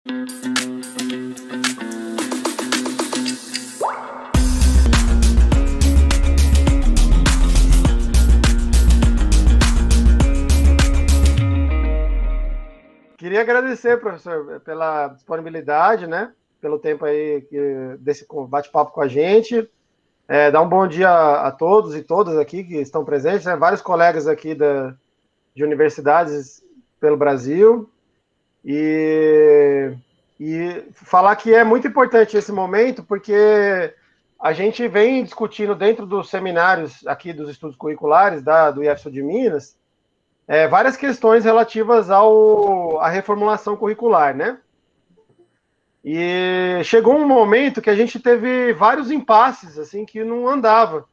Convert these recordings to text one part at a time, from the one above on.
Queria agradecer, professor, pela disponibilidade, né? Pelo tempo aí desse bate-papo com a gente. Dar um bom dia a todos e todas aqui que estão presentes, né? Vários colegas aqui de universidades pelo Brasil. E falar que é muito importante esse momento, porque a gente vem discutindo dentro dos seminários aqui dos estudos curriculares do IFSU de Minas, várias questões relativas à reformulação curricular, né? E chegou um momento que a gente teve vários impasses, assim, que não andava.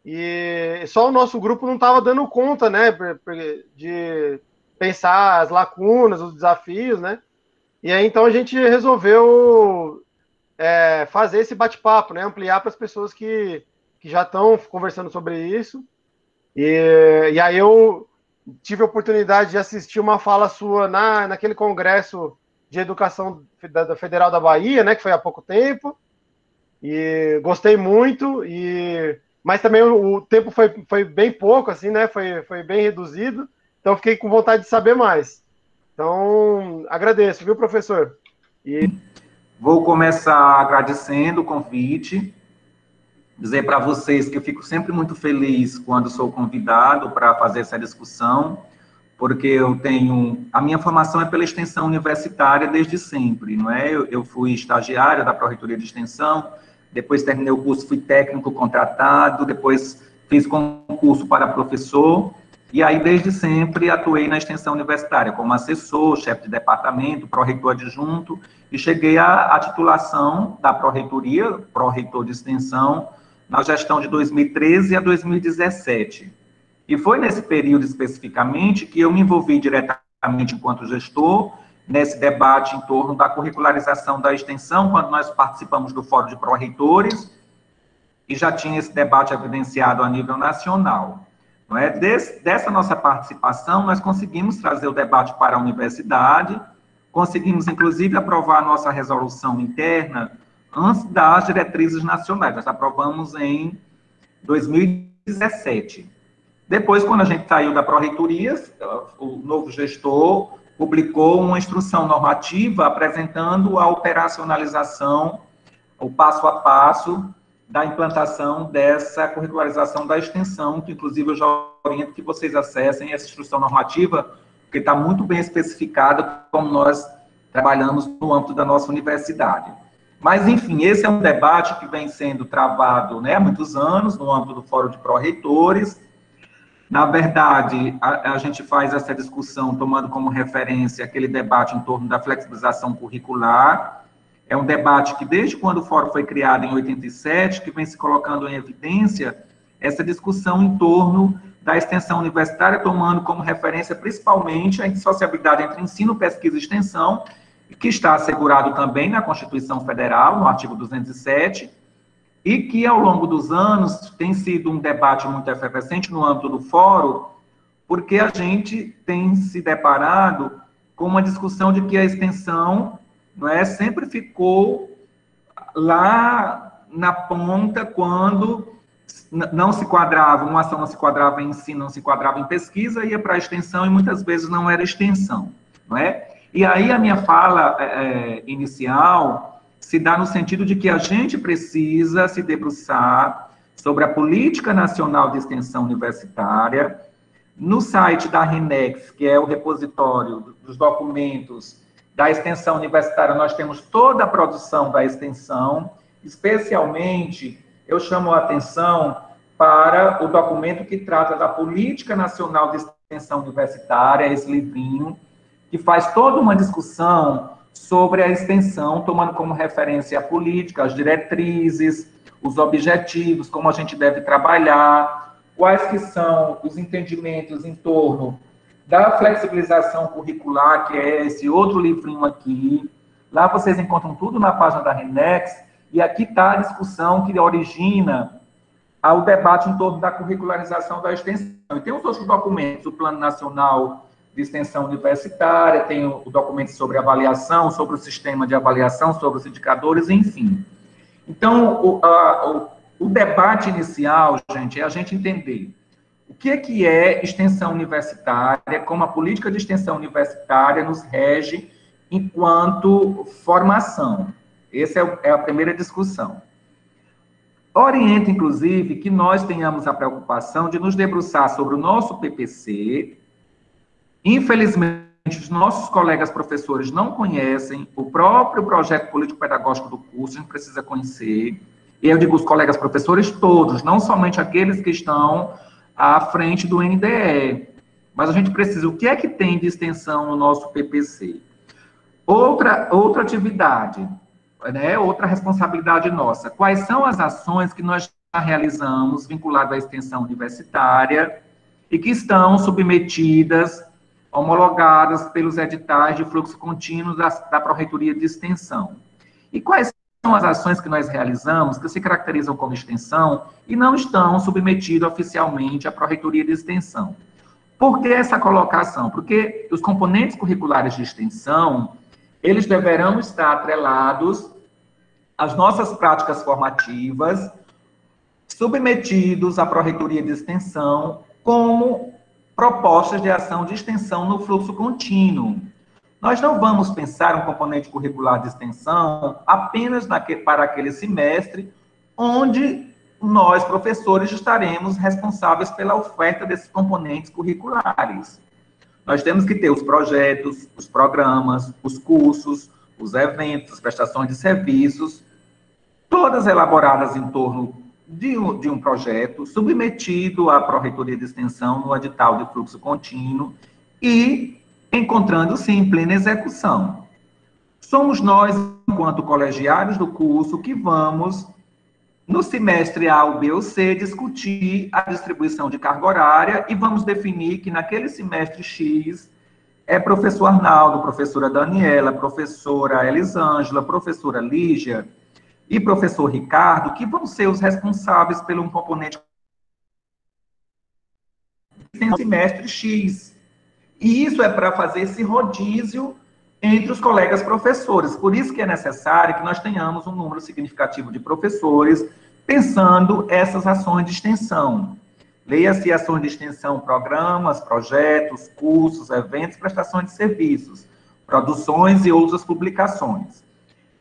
E só o nosso grupo não estava dando conta, né, de pensar as lacunas, os desafios, né? E aí, então, a gente resolveu fazer esse bate-papo, né? Ampliar para as pessoas que já estão conversando sobre isso. E aí eu tive a oportunidade de assistir uma fala sua naquele congresso de educação da Federal da Bahia, né, que foi há pouco tempo, e gostei muito, mas também o tempo foi bem pouco, assim, né, foi bem reduzido, então fiquei com vontade de saber mais. Então, agradeço, viu, professor? Vou começar agradecendo o convite, dizer para vocês que eu fico sempre muito feliz quando sou convidado para fazer essa discussão, porque a minha formação é pela extensão universitária desde sempre, não é? Eu fui estagiário da Pró-Reitoria de Extensão, depois terminei o curso, fui técnico contratado, depois fiz concurso para professor, e aí desde sempre atuei na extensão universitária, como assessor, chefe de departamento, pró-reitor adjunto, e cheguei à titulação da Pró-Reitoria, pró-reitor de extensão, na gestão de 2013 a 2017. E foi nesse período especificamente que eu me envolvi diretamente enquanto gestor, nesse debate em torno da curricularização da extensão, quando nós participamos do Fórum de Pró-Reitores, e já tinha esse debate evidenciado a nível nacional. Não é? Dessa nossa participação, nós conseguimos trazer o debate para a universidade, conseguimos, inclusive, aprovar a nossa resolução interna antes das diretrizes nacionais. Nós aprovamos em 2017. Depois, quando a gente saiu da Pró-Reitoria, o novo gestor publicou uma instrução normativa apresentando a operacionalização, o passo a passo da implantação dessa curricularização da extensão, que inclusive eu já oriento que vocês acessem essa instrução normativa, porque está muito bem especificada como nós trabalhamos no âmbito da nossa universidade. Mas, enfim, esse é um debate que vem sendo travado, né, há muitos anos, no âmbito do Fórum de Pró-Reitores. Na verdade, a gente faz essa discussão tomando como referência aquele debate em torno da flexibilização curricular. É um debate que, desde quando o Fórum foi criado, em 87, que vem se colocando em evidência essa discussão em torno da extensão universitária, tomando como referência, principalmente, a indissociabilidade entre ensino, pesquisa e extensão, que está assegurado também na Constituição Federal, no artigo 207, e que, ao longo dos anos, tem sido um debate muito efervescente no âmbito do fórum, porque a gente tem se deparado com uma discussão de que a extensão, não é, sempre ficou lá na ponta quando não se quadrava, uma ação não se quadrava em ensino, não se quadrava em pesquisa, ia para a extensão e muitas vezes não era extensão, não é? E aí a minha fala inicial se dá no sentido de que a gente precisa se debruçar sobre a Política Nacional de Extensão Universitária. No site da RENEX, que é o repositório dos documentos da extensão universitária, nós temos toda a produção da extensão, especialmente, eu chamo a atenção para o documento que trata da Política Nacional de Extensão Universitária, esse livrinho, que faz toda uma discussão sobre a extensão, tomando como referência a política, as diretrizes, os objetivos, como a gente deve trabalhar, quais que são os entendimentos em torno da flexibilização curricular, que é esse outro livrinho aqui. Lá vocês encontram tudo na página da RENEX, e aqui está a discussão que origina o debate em torno da curricularização da extensão. E tem os outros documentos, o Plano Nacional de extensão universitária, tem o documento sobre avaliação, sobre o sistema de avaliação, sobre os indicadores, enfim. Então, o debate inicial, gente, é a gente entender o que é extensão universitária, como a política de extensão universitária nos rege enquanto formação. Essa é a primeira discussão. Orienta, inclusive, que nós tenhamos a preocupação de nos debruçar sobre o nosso PPC. Infelizmente, os nossos colegas professores não conhecem o próprio projeto político-pedagógico do curso, a gente precisa conhecer. E eu digo os colegas professores todos, não somente aqueles que estão à frente do NDE. Mas a gente precisa, o que é que tem de extensão no nosso PPC? Outra atividade, né, outra responsabilidade nossa. Quais são as ações que nós já realizamos vinculadas à extensão universitária e que estão submetidas, homologadas pelos editais de fluxo contínuo da Pró-Reitoria de Extensão? E quais são as ações que nós realizamos que se caracterizam como extensão e não estão submetidas oficialmente à Pró-Reitoria de Extensão? Por que essa colocação? Porque os componentes curriculares de extensão, eles deverão estar atrelados às nossas práticas formativas, submetidos à Pró-Reitoria de Extensão como propostas de ação de extensão no fluxo contínuo. Nós não vamos pensar um componente curricular de extensão apenas para aquele semestre, onde nós, professores, estaremos responsáveis pela oferta desses componentes curriculares. Nós temos que ter os projetos, os programas, os cursos, os eventos, as prestações de serviços, todas elaboradas em torno de um projeto, submetido à Pró-Reitoria de Extensão no edital de fluxo contínuo e encontrando-se em plena execução. Somos nós, enquanto colegiados do curso, que vamos, no semestre A, B ou C, discutir a distribuição de carga horária e vamos definir que naquele semestre X é professor Arnaldo, professora Daniela, professora Elisângela, professora Lígia e professor Ricardo, que vão ser os responsáveis pelo componente no semestre X. E isso é para fazer esse rodízio entre os colegas professores. Por isso que é necessário que nós tenhamos um número significativo de professores pensando essas ações de extensão. Leia-se ações de extensão, programas, projetos, cursos, eventos, prestações de serviços, produções e outras publicações.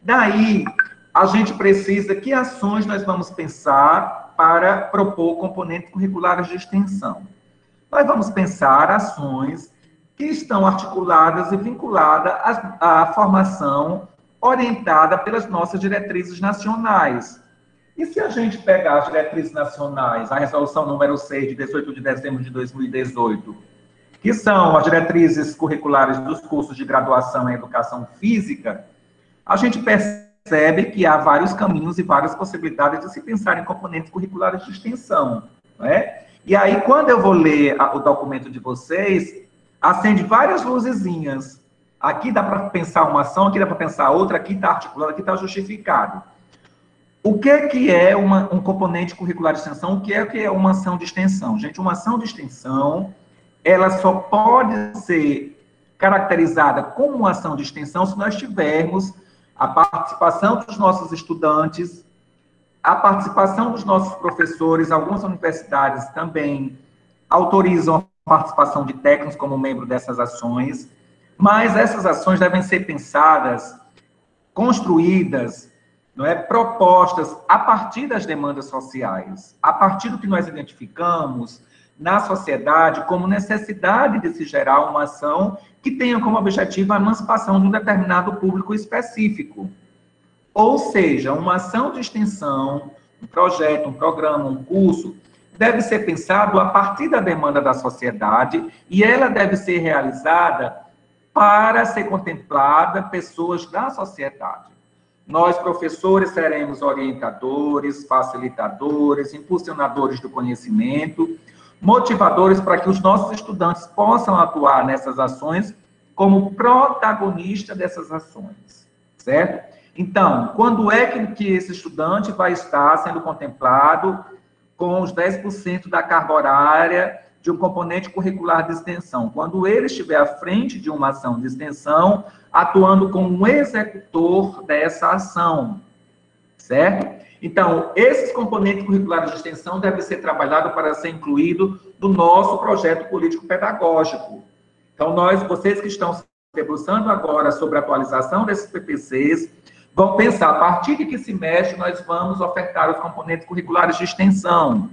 Daí, a gente precisa, que ações nós vamos pensar para propor componentes curriculares de extensão? Nós vamos pensar ações que estão articuladas e vinculadas à formação orientada pelas nossas diretrizes nacionais. E se a gente pegar as diretrizes nacionais, a resolução número 6, de 18 de dezembro de 2018, que são as diretrizes curriculares dos cursos de graduação em educação física, a gente percebe que há vários caminhos e várias possibilidades de se pensar em componentes curriculares de extensão, não é? E aí, quando eu vou ler o documento de vocês, acende várias luzezinhas. Aqui dá para pensar uma ação, aqui dá para pensar outra, aqui está articulado, aqui está justificado. O que é um componente curricular de extensão? O que é uma ação de extensão? Gente, uma ação de extensão, ela só pode ser caracterizada como uma ação de extensão se nós tivermos a participação dos nossos estudantes, a participação dos nossos professores. Algumas universidades também autorizam a participação de técnicos como membro dessas ações, mas essas ações devem ser pensadas, construídas, não é, propostas a partir das demandas sociais, a partir do que nós identificamos na sociedade como necessidade de se gerar uma ação que tenha como objetivo a emancipação de um determinado público específico. Ou seja, uma ação de extensão, um projeto, um programa, um curso, deve ser pensado a partir da demanda da sociedade e ela deve ser realizada para ser contemplada pessoas da sociedade. Nós, professores, seremos orientadores, facilitadores, impulsionadores do conhecimento, motivadores para que os nossos estudantes possam atuar nessas ações como protagonista dessas ações, certo? Então, quando é que esse estudante vai estar sendo contemplado com os 10% da carga horária de um componente curricular de extensão, quando ele estiver à frente de uma ação de extensão, atuando como um executor dessa ação, certo? Então, esses componentes curriculares de extensão devem ser trabalhados para ser incluído no nosso projeto político-pedagógico. Então, vocês que estão se debruçando agora sobre a atualização desses PPCs, vão pensar, a partir de que semestre nós vamos ofertar os componentes curriculares de extensão.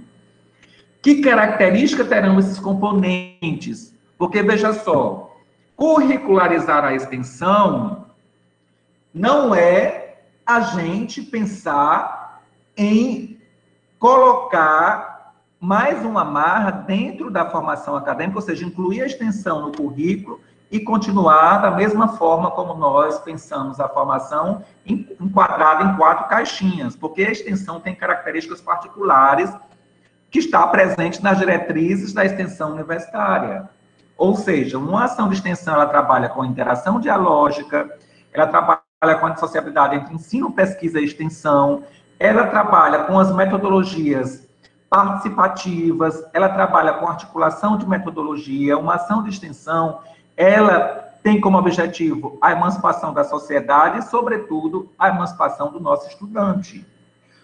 Que característica terão esses componentes? Porque, veja só, curricularizar a extensão não é a gente pensar em colocar mais uma amarra dentro da formação acadêmica, ou seja, incluir a extensão no currículo e continuar da mesma forma como nós pensamos a formação enquadrada em 4 caixinhas, porque a extensão tem características particulares que está presente nas diretrizes da extensão universitária. Ou seja, uma ação de extensão, ela trabalha com interação dialógica, ela trabalha com a sociabilidade entre ensino, pesquisa e extensão, ela trabalha com as metodologias participativas, ela trabalha com articulação de metodologia. Uma ação de extensão, ela tem como objetivo a emancipação da sociedade e, sobretudo, a emancipação do nosso estudante.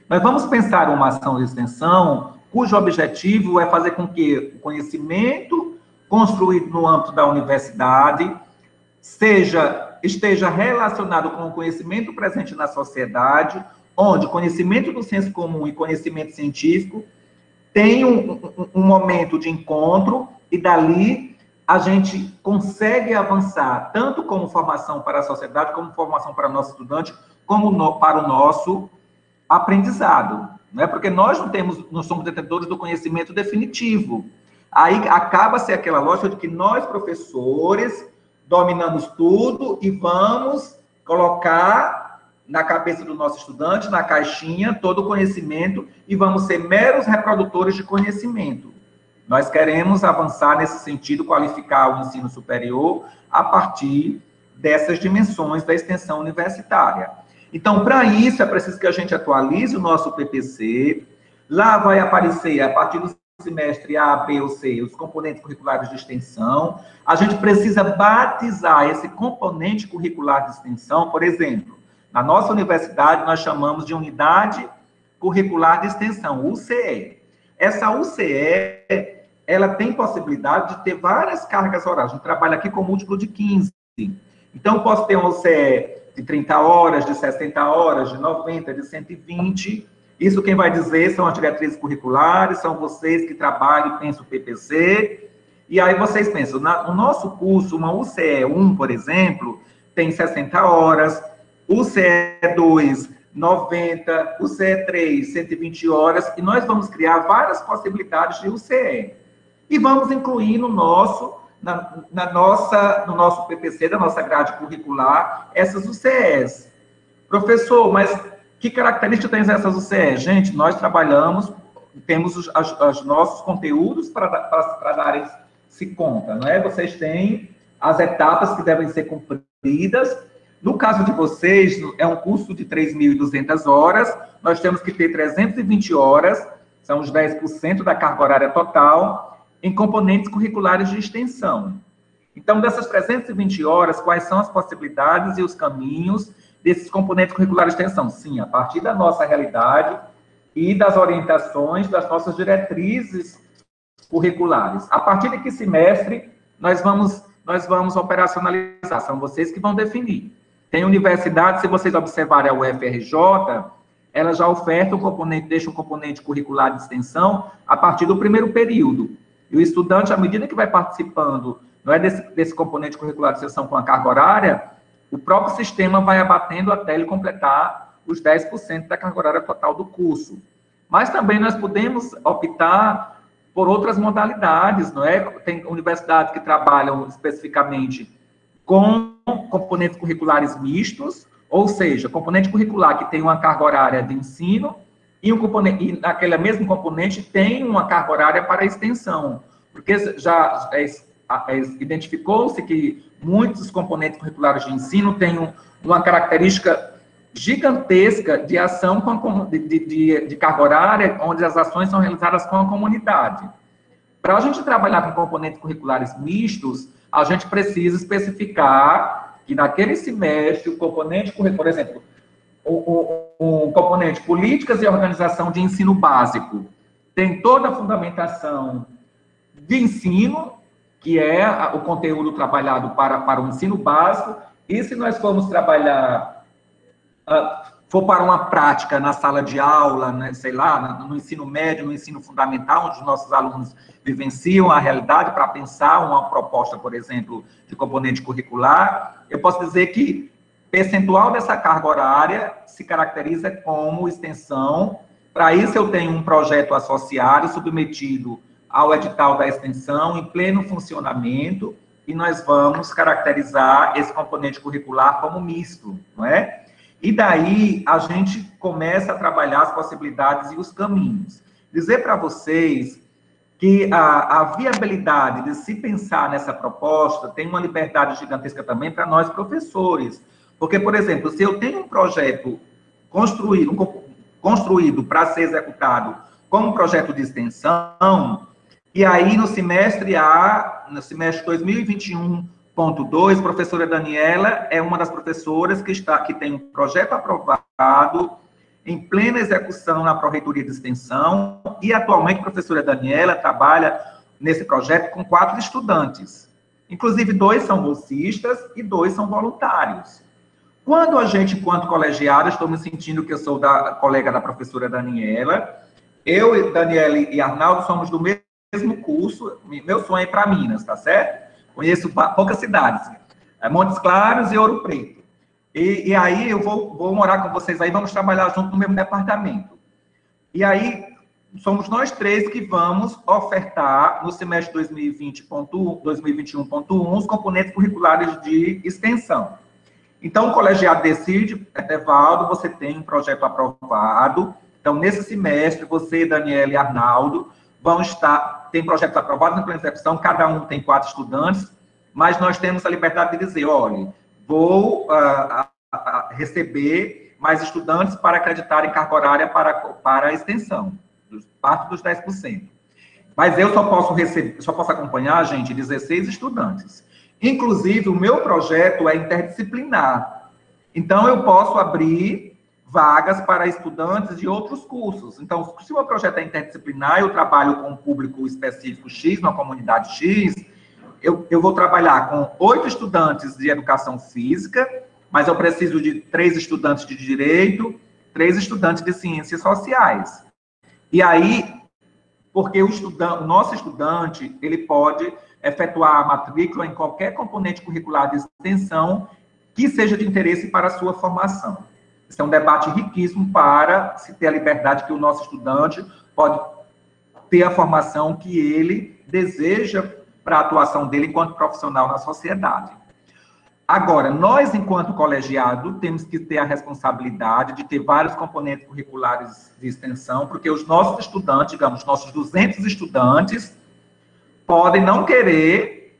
Nós vamos pensar uma ação de extensão cujo objetivo é fazer com que o conhecimento construído no âmbito da universidade esteja relacionado com o conhecimento presente na sociedade, onde conhecimento do senso comum e conhecimento científico tem um momento de encontro, e dali a gente consegue avançar, tanto como formação para a sociedade, como formação para o nosso estudante, como para o nosso aprendizado, né? Porque nós não somos detentores do conhecimento definitivo. Aí acaba-se aquela lógica de que nós, professores, dominamos tudo e vamos colocar na cabeça do nosso estudante, na caixinha, todo o conhecimento, e vamos ser meros reprodutores de conhecimento. Nós queremos avançar nesse sentido, qualificar o ensino superior a partir dessas dimensões da extensão universitária. Então, para isso, é preciso que a gente atualize o nosso PPC. Lá vai aparecer, a partir do semestre A, B ou C, os componentes curriculares de extensão. A gente precisa batizar esse componente curricular de extensão. Por exemplo, na nossa universidade, nós chamamos de Unidade Curricular de Extensão, UCE. Essa UCE, ela tem possibilidade de ter várias cargas horárias. A gente trabalha aqui com múltiplo de 15. Então, eu posso ter uma UCE de 30 horas, de 60 horas, de 90, de 120. Isso quem vai dizer são as diretrizes curriculares, são vocês que trabalham e pensam o PPC. E aí vocês pensam, no nosso curso, uma UCE 1, por exemplo, tem 60 horas, UCE 2, 90, UCE 3, 120 horas, e nós vamos criar várias possibilidades de UCE. E vamos incluir no nosso PPC, da nossa grade curricular, essas UCEs. Professor, mas que características tem essas UCEs? Gente, nós trabalhamos, temos os nossos conteúdos para darem-se conta, não é? Vocês têm as etapas que devem ser cumpridas. No caso de vocês, é um curso de 3.200 horas, nós temos que ter 320 horas, são os 10% da carga horária total, em componentes curriculares de extensão. Então, dessas 320 horas, quais são as possibilidades e os caminhos desses componentes curriculares de extensão? Sim, a partir da nossa realidade e das orientações das nossas diretrizes curriculares. A partir de que semestre nós vamos operacionalizar? São vocês que vão definir. Tem universidade, se vocês observarem a UFRJ, ela já oferta deixa um componente curricular de extensão a partir do primeiro período. E o estudante, à medida que vai participando, não é desse componente curricular de extensão com a carga horária, o próprio sistema vai abatendo até ele completar os 10% da carga horária total do curso. Mas também nós podemos optar por outras modalidades, não é? Tem universidades que trabalham especificamente com componentes curriculares mistos, ou seja, componente curricular que tem uma carga horária de ensino e naquele mesmo componente tem uma carga horária para extensão, porque já identificou-se que muitos componentes curriculares de ensino têm uma característica gigantesca de ação de carga horária, onde as ações são realizadas com a comunidade. Para a gente trabalhar com componentes curriculares mistos, a gente precisa especificar que naquele semestre o componente curricular, por exemplo, o componente políticas e organização de ensino básico tem toda a fundamentação de ensino, que é o conteúdo trabalhado para o ensino básico, e se nós formos trabalhar, for para uma prática na sala de aula, né, sei lá, no ensino médio, no ensino fundamental, onde os nossos alunos vivenciam a realidade para pensar uma proposta, por exemplo, de componente curricular, eu posso dizer que percentual dessa carga horária se caracteriza como extensão. Para isso, eu tenho um projeto associado, submetido ao edital da extensão, em pleno funcionamento, e nós vamos caracterizar esse componente curricular como misto, não é? E daí, a gente começa a trabalhar as possibilidades e os caminhos. Dizer para vocês que a viabilidade de se pensar nessa proposta tem uma liberdade gigantesca também para nós, professores. Porque, por exemplo, se eu tenho um projeto construído para ser executado como projeto de extensão, e aí no semestre 2021.2, a professora Daniela é uma das professoras que tem um projeto aprovado em plena execução na Pró-Reitoria de Extensão, e atualmente a professora Daniela trabalha nesse projeto com 4 estudantes. Inclusive, 2 são bolsistas e 2 são voluntários. Quando a gente, enquanto colegiada, estou me sentindo que eu sou colega da professora Daniela, eu, Daniela e Arnaldo somos do mesmo curso, meu sonho é ir para Minas, tá certo? Conheço poucas cidades, Montes Claros e Ouro Preto. E aí eu vou morar com vocês aí, vamos trabalhar junto no mesmo departamento. E aí, somos nós 3 que vamos ofertar, no semestre 2021.1, os componentes curriculares de extensão. Então, o colegiado decide, Evaldo, você tem um projeto aprovado. Então, nesse semestre, você, Daniela e Arnaldo, tem projetos aprovados em plena execução, cada um tem 4 estudantes, mas nós temos a liberdade de dizer, olha, vou receber mais estudantes para acreditarem carga horária para a extensão, parte dos 10%. Mas eu só posso acompanhar, gente, 16 estudantes. Inclusive, o meu projeto é interdisciplinar. Então, eu posso abrir vagas para estudantes de outros cursos. Então, se o meu projeto é interdisciplinar, eu trabalho com um público específico X, numa comunidade X, eu vou trabalhar com 8 estudantes de educação física, mas eu preciso de 3 estudantes de direito, 3 estudantes de ciências sociais. E aí, porque o nosso estudante, ele pode efetuar a matrícula em qualquer componente curricular de extensão que seja de interesse para a sua formação. Esse é um debate riquíssimo para se ter a liberdade que o nosso estudante pode ter a formação que ele deseja para a atuação dele enquanto profissional na sociedade. Agora, nós, enquanto colegiado, temos que ter a responsabilidade de ter vários componentes curriculares de extensão, porque os nossos estudantes, digamos, nossos 200 estudantes, podem não querer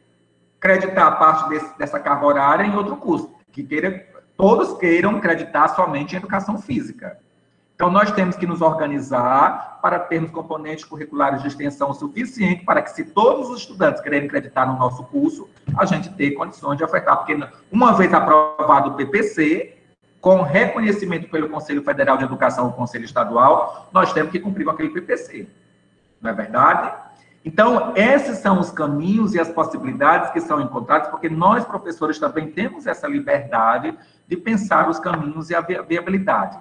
creditar parte dessa carga horária em outro curso, todos queiram creditar somente em educação física. Então, nós temos que nos organizar para termos componentes curriculares de extensão suficiente para que, se todos os estudantes quererem creditar no nosso curso, a gente tenha condições de ofertar. Porque, uma vez aprovado o PPC, com reconhecimento pelo Conselho Federal de Educação ou Conselho Estadual, nós temos que cumprir com aquele PPC. Não é verdade? Então, esses são os caminhos e as possibilidades que são encontradas, porque nós, professores, também temos essa liberdade de pensar os caminhos e a viabilidade.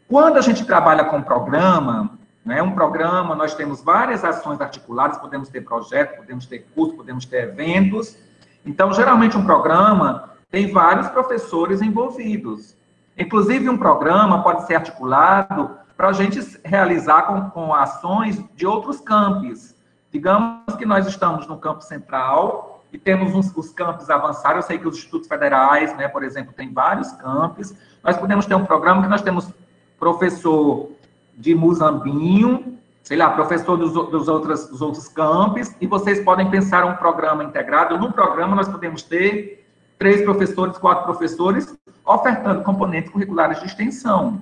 Quando a gente trabalha com programa, né, um programa, nós temos várias ações articuladas, podemos ter projetos, podemos ter cursos, podemos ter eventos. Então, geralmente, um programa tem vários professores envolvidos. Inclusive, um programa pode ser articulado para a gente realizar com ações de outros campos. Digamos que nós estamos no campo central e temos os campos avançados. Eu sei que os institutos federais, né, por exemplo, tem vários campos. Nós podemos ter um programa que nós temos professor de Muzambinho, sei lá, professor dos outros campos, e vocês podem pensar um programa integrado. No programa, nós podemos ter 3 professores, 4 professores, ofertando componentes curriculares de extensão.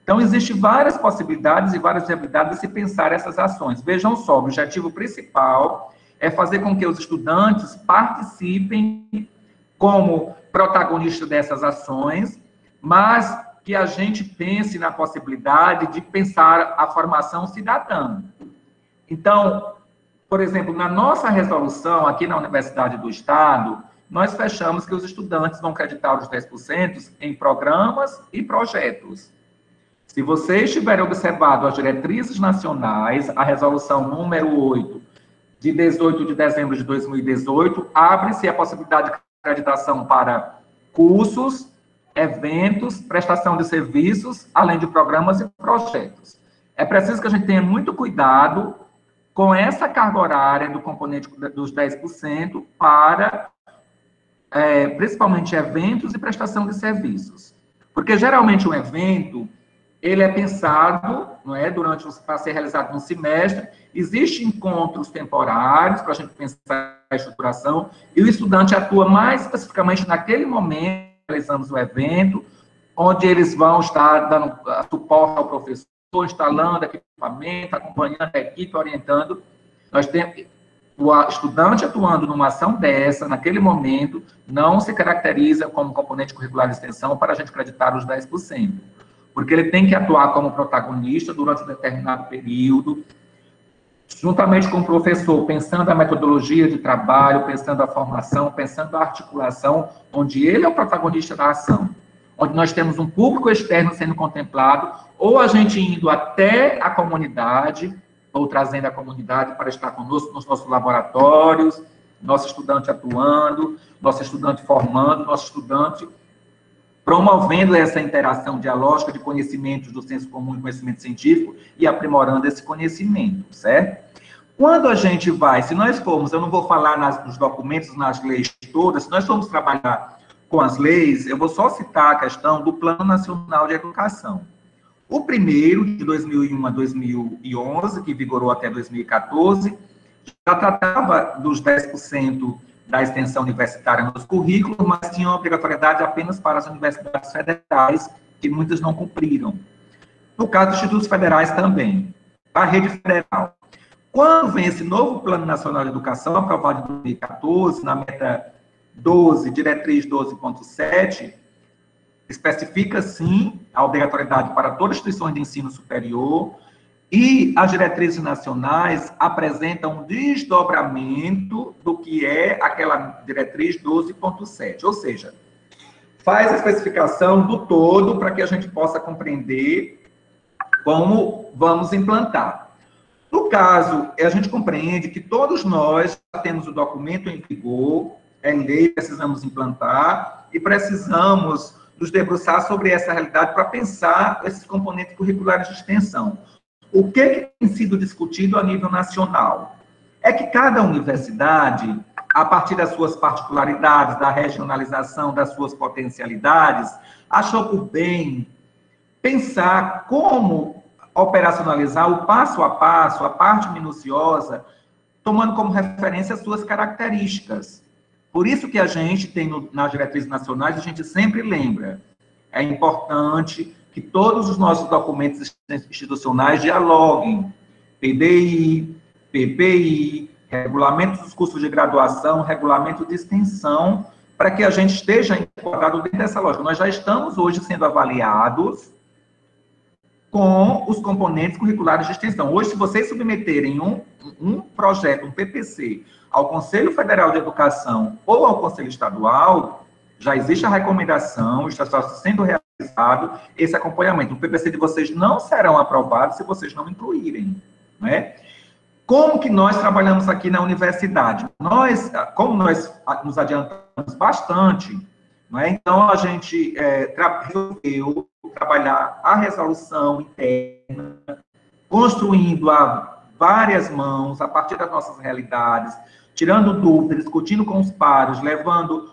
Então, existem várias possibilidades e várias viabilidades de se pensar essas ações. Vejam só, o objetivo principal é fazer com que os estudantes participem como protagonistas dessas ações, mas que a gente pense na possibilidade de pensar a formação cidadã. Então, por exemplo, na nossa resolução aqui na Universidade do Estado, nós fechamos que os estudantes vão creditar os 10% em programas e projetos. Se vocês tiverem observado as diretrizes nacionais, a resolução número 8, de 18 de dezembro de 2018, abre-se a possibilidade de acreditação para cursos, eventos, prestação de serviços, além de programas e projetos. É preciso que a gente tenha muito cuidado com essa carga horária do componente dos 10% para, principalmente, eventos e prestação de serviços. Porque, geralmente, um evento, ele é pensado, não é, para ser realizado no semestre, existem encontros temporários para a gente pensar a estruturação, e o estudante atua mais especificamente naquele momento, realizamos o evento, onde eles vão estar dando suporte ao professor, instalando equipamento, acompanhando a equipe, orientando. Nós temos o estudante atuando numa ação dessa, naquele momento, não se caracteriza como componente curricular de extensão para a gente acreditar os 10%, porque ele tem que atuar como protagonista durante um determinado período, juntamente com o professor, pensando a metodologia de trabalho, pensando a formação, pensando a articulação, onde ele é o protagonista da ação, onde nós temos um público externo sendo contemplado, ou a gente indo até a comunidade, ou trazendo a comunidade para estar conosco nos nossos laboratórios, nosso estudante atuando, nosso estudante formando, nosso estudante promovendo essa interação dialógica de conhecimentos do senso comum e conhecimento científico e aprimorando esse conhecimento, certo? Quando a gente vai, se nós formos, eu não vou falar nos documentos, nas leis todas, se nós formos trabalhar com as leis, eu vou só citar a questão do Plano Nacional de Educação. O primeiro, de 2001 a 2011, que vigorou até 2014, já tratava dos 10% da extensão universitária nos currículos, mas tinha obrigatoriedade apenas para as universidades federais, que muitas não cumpriram. No caso dos institutos federais também, a rede federal. Quando vem esse novo Plano Nacional de Educação, aprovado em 2014, na meta 12, diretriz 12.7, especifica, sim, a obrigatoriedade para todas as instituições de ensino superior, e as diretrizes nacionais apresentam um desdobramento do que é aquela diretriz 12.7, ou seja, faz a especificação do todo para que a gente possa compreender como vamos implantar. No caso, a gente compreende que todos nós temos o documento em vigor, é lei, precisamos implantar e precisamos nos debruçar sobre essa realidade para pensar esses componentes curriculares de extensão. O que tem sido discutido a nível nacional? É que cada universidade, a partir das suas particularidades, da regionalização, das suas potencialidades, achou por bem pensar como operacionalizar o passo a passo, a parte minuciosa, tomando como referência as suas características. Por isso que a gente tem, nas diretrizes nacionais, a gente sempre lembra, é importante que todos os nossos documentos institucionais dialoguem, PBI, PPI, regulamentos dos cursos de graduação, regulamento de extensão, para que a gente esteja enquadrado dentro dessa lógica. Nós já estamos hoje sendo avaliados com os componentes curriculares de extensão. Hoje, se vocês submeterem um projeto, um PPC, ao Conselho Federal de Educação ou ao Conselho Estadual, já existe a recomendação, está sendo realizado esse acompanhamento. O PPC de vocês não serão aprovados se vocês não incluírem, né? Como que nós trabalhamos aqui na universidade? Como nós nos adiantamos bastante, né? Então a gente resolveu trabalhar a resolução interna, construindo a várias mãos, a partir das nossas realidades, tirando dúvidas, discutindo com os pares, levando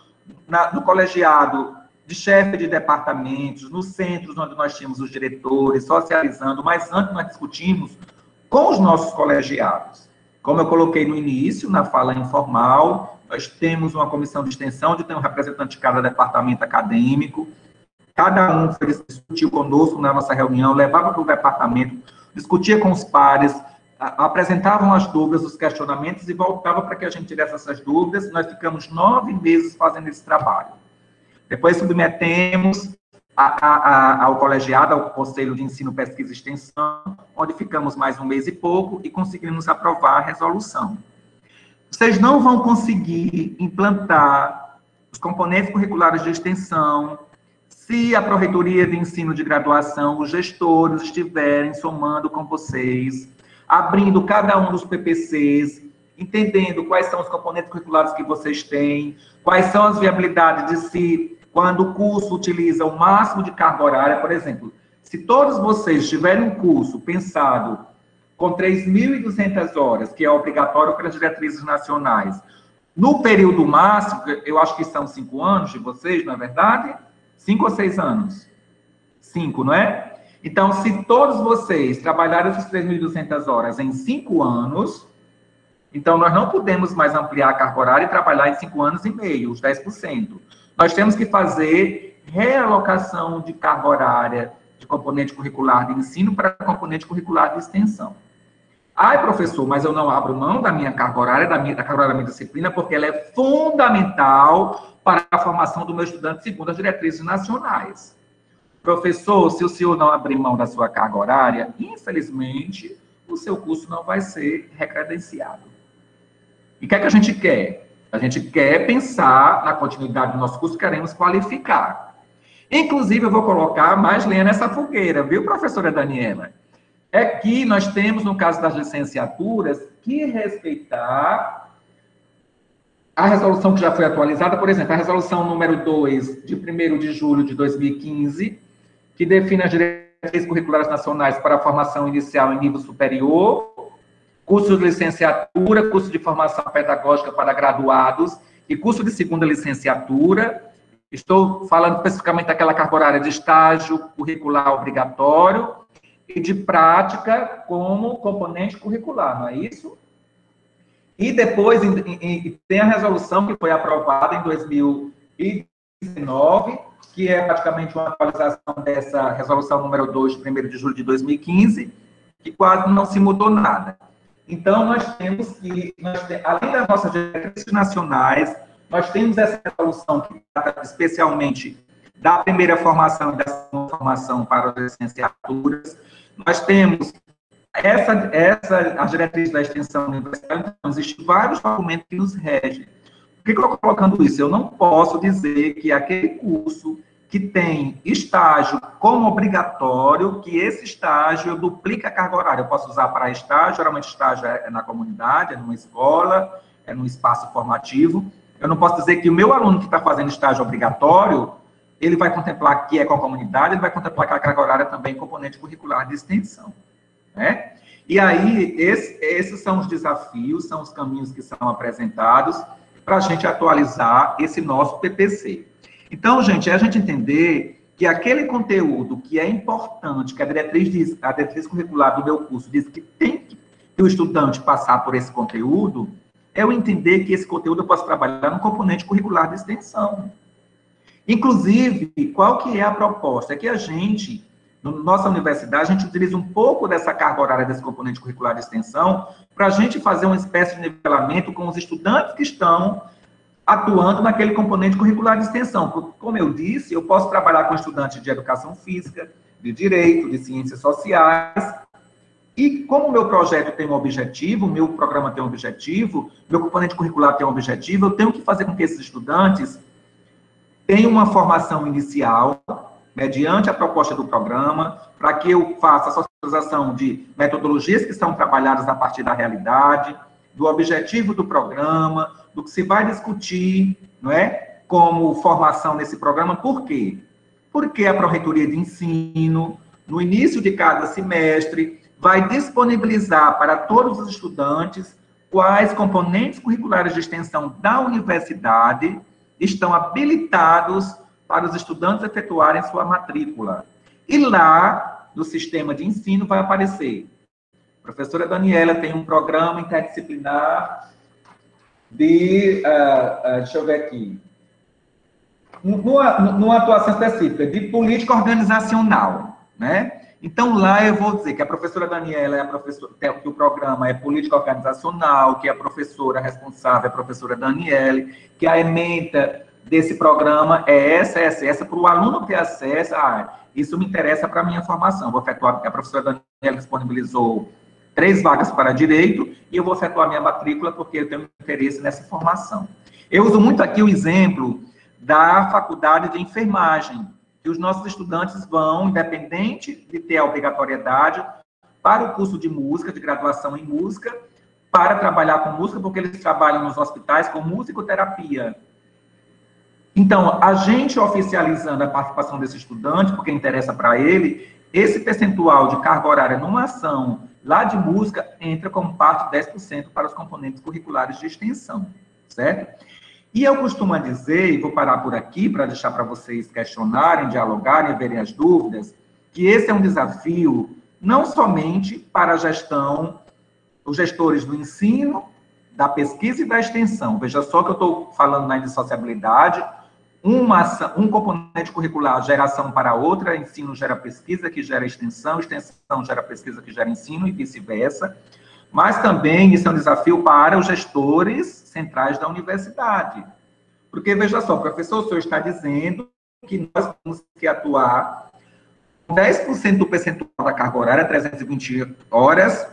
no colegiado de chefe de departamentos, nos centros onde nós tínhamos os diretores, socializando, mas antes nós discutimos com os nossos colegiados. Como eu coloquei no início, na fala informal, nós temos uma comissão de extensão, onde tem um representante de cada departamento acadêmico, cada um discutiu conosco na nossa reunião, levava para o departamento, discutia com os pares, apresentavam as dúvidas, os questionamentos e voltava para que a gente tivesse essas dúvidas. Nós ficamos 9 meses fazendo esse trabalho. Depois submetemos ao colegiado, ao Conselho de Ensino, Pesquisa e Extensão, onde ficamos mais 1 mês e pouco e conseguimos aprovar a resolução. Vocês não vão conseguir implantar os componentes curriculares de extensão se a Pró-Reitoria de Ensino de Graduação, os gestores estiverem somando com vocês, abrindo cada um dos PPCs, entendendo quais são os componentes curriculares que vocês têm, quais são as viabilidades de se, quando o curso utiliza o máximo de carga horária, por exemplo, se todos vocês tiverem um curso pensado com 3.200 horas, que é obrigatório pelas diretrizes nacionais, no período máximo, eu acho que são 5 anos de vocês, não é verdade? 5 ou 6 anos? 5, não é? Então, se todos vocês trabalharem essas 3.200 horas em 5 anos, então nós não podemos mais ampliar a carga horária e trabalhar em 5 anos e meio, os 10%. Nós temos que fazer realocação de carga horária de componente curricular de ensino para componente curricular de extensão. Ai, professor, mas eu não abro mão da minha carga horária, da carga horária da minha disciplina, porque ela é fundamental para a formação do meu estudante segundo as diretrizes nacionais. Professor, se o senhor não abrir mão da sua carga horária, infelizmente, o seu curso não vai ser recredenciado. E o que é que a gente quer? A gente quer pensar na continuidade do nosso curso, queremos qualificar. Inclusive, eu vou colocar mais lenha nessa fogueira, viu, professora Daniela? É que nós temos, no caso das licenciaturas, que respeitar a resolução que já foi atualizada, por exemplo, a resolução número 2, de 1º de julho de 2015, que define as diretrizes curriculares nacionais para a formação inicial em nível superior, curso de licenciatura, curso de formação pedagógica para graduados e curso de segunda licenciatura. Estou falando especificamente daquela carga horária de estágio curricular obrigatório e de prática como componente curricular, não é isso? E depois tem a resolução que foi aprovada em 2019, que é praticamente uma atualização dessa resolução número 2, de 1º de julho de 2015, que quase não se mudou nada. Então, nós temos que, além das nossas diretrizes nacionais, nós temos essa resolução que trata especialmente da primeira formação e da segunda formação para as licenciaturas. Nós temos as diretrizes da extensão universitária, então, existem vários documentos que nos regem. Por que eu estou colocando isso? Eu não posso dizer que aquele curso que tem estágio como obrigatório, que esse estágio duplica a carga horária. Eu posso usar para estágio, geralmente estágio é na comunidade, é numa escola, é num espaço formativo. Eu não posso dizer que o meu aluno que está fazendo estágio obrigatório, ele vai contemplar que é com a comunidade, ele vai contemplar que a carga horária também é componente curricular de extensão. Né? E aí, esses são os desafios, são os caminhos que são apresentados para a gente atualizar esse nosso PPC. Então, gente, é a gente entender que aquele conteúdo que é importante, que a diretriz curricular do meu curso diz que tem que o estudante passar por esse conteúdo, é eu entender que esse conteúdo eu posso trabalhar no componente curricular de extensão. Inclusive, qual que é a proposta? É que a gente, na nossa universidade, a gente utiliza um pouco dessa carga horária desse componente curricular de extensão para a gente fazer uma espécie de nivelamento com os estudantes que estão atuando naquele componente curricular de extensão. Porque, como eu disse, eu posso trabalhar com estudantes de educação física, de direito, de ciências sociais, e como o meu projeto tem um objetivo, o meu programa tem um objetivo, meu componente curricular tem um objetivo, eu tenho que fazer com que esses estudantes tenham uma formação inicial, mediante a proposta do programa, para que eu faça a socialização de metodologias que são trabalhadas a partir da realidade, do objetivo do programa, do que se vai discutir, não é? Como formação nesse programa. Por quê? Porque a Pró-Reitoria de Ensino, no início de cada semestre, vai disponibilizar para todos os estudantes quais componentes curriculares de extensão da universidade estão habilitados para os estudantes efetuarem sua matrícula. E lá, no sistema de ensino, vai aparecer: a professora Daniela tem um programa interdisciplinar de, deixa eu ver aqui, numa atuação específica de política organizacional, né? Então, lá eu vou dizer que a professora Daniela é a professora, que o programa é política organizacional, que a professora responsável é a professora Daniele, que a ementa desse programa é essa, para o aluno ter acesso, isso me interessa para a minha formação. Vou efetuar, a professora Daniela disponibilizou 3 vagas para direito, e eu vou efetuar minha matrícula porque eu tenho interesse nessa formação. Eu uso muito aqui o exemplo da faculdade de enfermagem, que os nossos estudantes vão, independente de ter a obrigatoriedade, para o curso de música, de graduação em música, para trabalhar com música, porque eles trabalham nos hospitais com musicoterapia. Então, a gente oficializando a participação desse estudante, porque interessa para ele, esse percentual de carga horária numa ação lá de música entra como parte de 10% para os componentes curriculares de extensão, certo? E eu costumo dizer, e vou parar por aqui para deixar para vocês questionarem, dialogarem, verem as dúvidas, que esse é um desafio não somente para a gestão, os gestores do ensino, da pesquisa e da extensão. Veja só que eu estou falando na indissociabilidade, um componente curricular gera ação para outra, ensino gera pesquisa, que gera extensão gera pesquisa, que gera ensino, e vice-versa. Mas também isso é um desafio para os gestores centrais da universidade. Porque, veja só, professor, o senhor está dizendo que nós temos que atuar 10% do percentual da carga horária, 320 horas,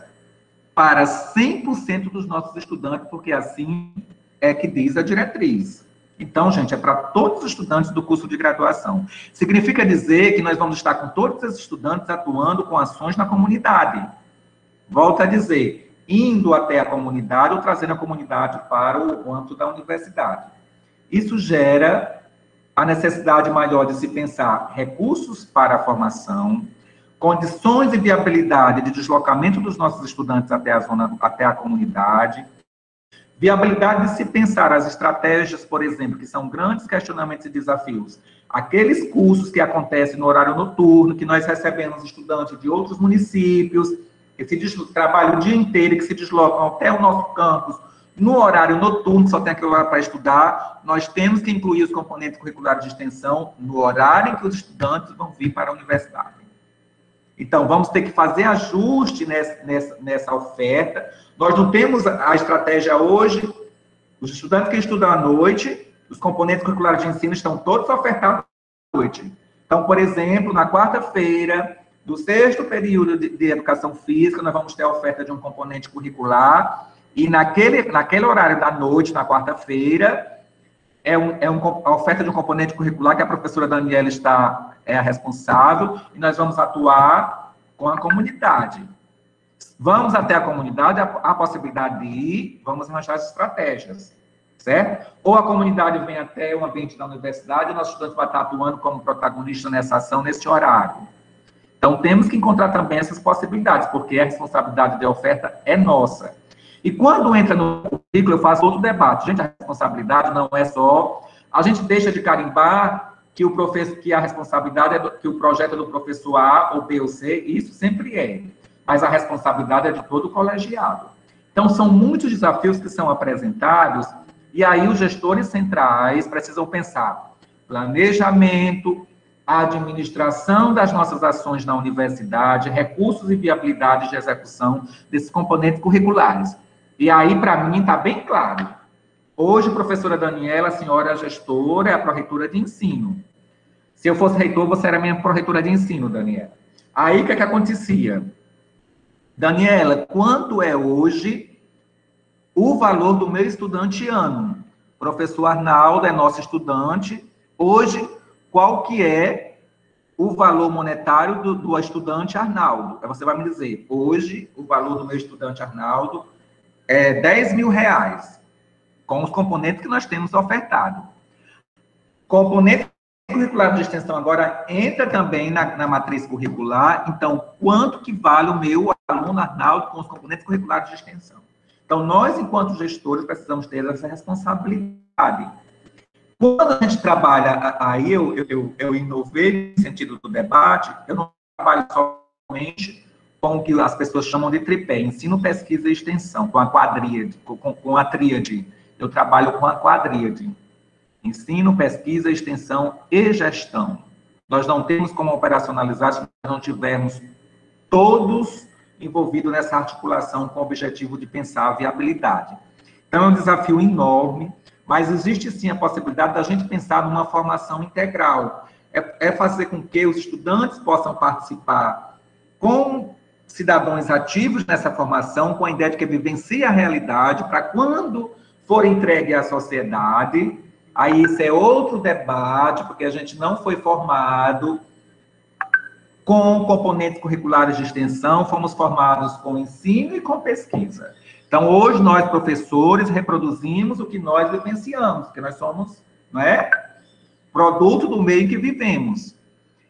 para 100% dos nossos estudantes, porque assim é que diz a diretriz. Então, gente, é para todos os estudantes do curso de graduação. Significa dizer que nós vamos estar com todos esses estudantes atuando com ações na comunidade. Volto a dizer, indo até a comunidade ou trazendo a comunidade para o âmbito da universidade. Isso gera a necessidade maior de se pensar recursos para a formação, condições de viabilidade de deslocamento dos nossos estudantes até a comunidade, viabilidade de se pensar as estratégias, por exemplo, que são grandes questionamentos e desafios. Aqueles cursos que acontecem no horário noturno, que nós recebemos estudantes de outros municípios, que trabalham o dia inteiro e que se deslocam até o nosso campus no horário noturno, que só tem aquele horário para estudar, nós temos que incluir os componentes curriculares de extensão no horário em que os estudantes vão vir para a universidade. Então, vamos ter que fazer ajuste nessa oferta. Nós não temos a estratégia hoje, os estudantes que estudam à noite, os componentes curriculares de ensino estão todos ofertados à noite. Então, por exemplo, na quarta-feira, do 6º período de educação física, nós vamos ter a oferta de um componente curricular, e naquele horário da noite, na quarta-feira, a oferta de um componente curricular que a professora Daniela é a responsável, e nós vamos atuar com a comunidade. Vamos até a comunidade, a possibilidade de ir, vamos arranjar as estratégias, certo? Ou a comunidade vem até o ambiente da universidade, e o nosso estudante vai estar atuando como protagonista nessa ação, nesse horário. Então, temos que encontrar também essas possibilidades, porque a responsabilidade de oferta é nossa. E quando entra no currículo, eu faço outro debate. Gente, a responsabilidade não é só... A gente deixa de carimbar que a responsabilidade que o projeto é do professor A ou B ou C, isso sempre é. Mas a responsabilidade é de todo o colegiado. Então, são muitos desafios que são apresentados, e aí os gestores centrais precisam pensar planejamento, a administração das nossas ações na universidade, recursos e viabilidade de execução desses componentes curriculares. E aí, para mim, está bem claro. Hoje, professora Daniela, a senhora é a gestora, é a pró-reitora de ensino. Se eu fosse reitor, você era a minha pró-reitora de ensino, Daniela. Aí, o que acontecia? Daniela, quanto é hoje o valor do meu estudante ano? O professor Arnaldo é nosso estudante. Hoje, qual que é o valor monetário do estudante Arnaldo? Aí você vai me dizer, hoje, o valor do meu estudante Arnaldo é R$10.000, com os componentes que nós temos ofertado. Componente curricular de extensão agora entra também na matriz curricular, então, quanto que vale o meu aluno Arnaldo com os componentes curriculares de extensão? Então, nós, enquanto gestores, precisamos ter essa responsabilidade. Quando a gente trabalha, aí eu inovei no sentido do debate, eu não trabalho somente com o que as pessoas chamam de tripé, ensino, pesquisa e extensão, com a quadríade, com a tríade. Eu trabalho com a quadríade. Ensino, pesquisa, extensão e gestão. Nós não temos como operacionalizar se nós não tivermos todos envolvidos nessa articulação com o objetivo de pensar a viabilidade. Então, é um desafio enorme, mas existe sim a possibilidade da gente pensar numa formação integral. É fazer com que os estudantes possam participar como cidadãos ativos nessa formação, com a ideia de que vivencia a realidade, para quando for entregue à sociedade, aí isso é outro debate, porque a gente não foi formado com componentes curriculares de extensão, fomos formados com ensino e com pesquisa. Então, hoje, nós, professores, reproduzimos o que nós vivenciamos, porque nós somos, não é, produto do meio que vivemos.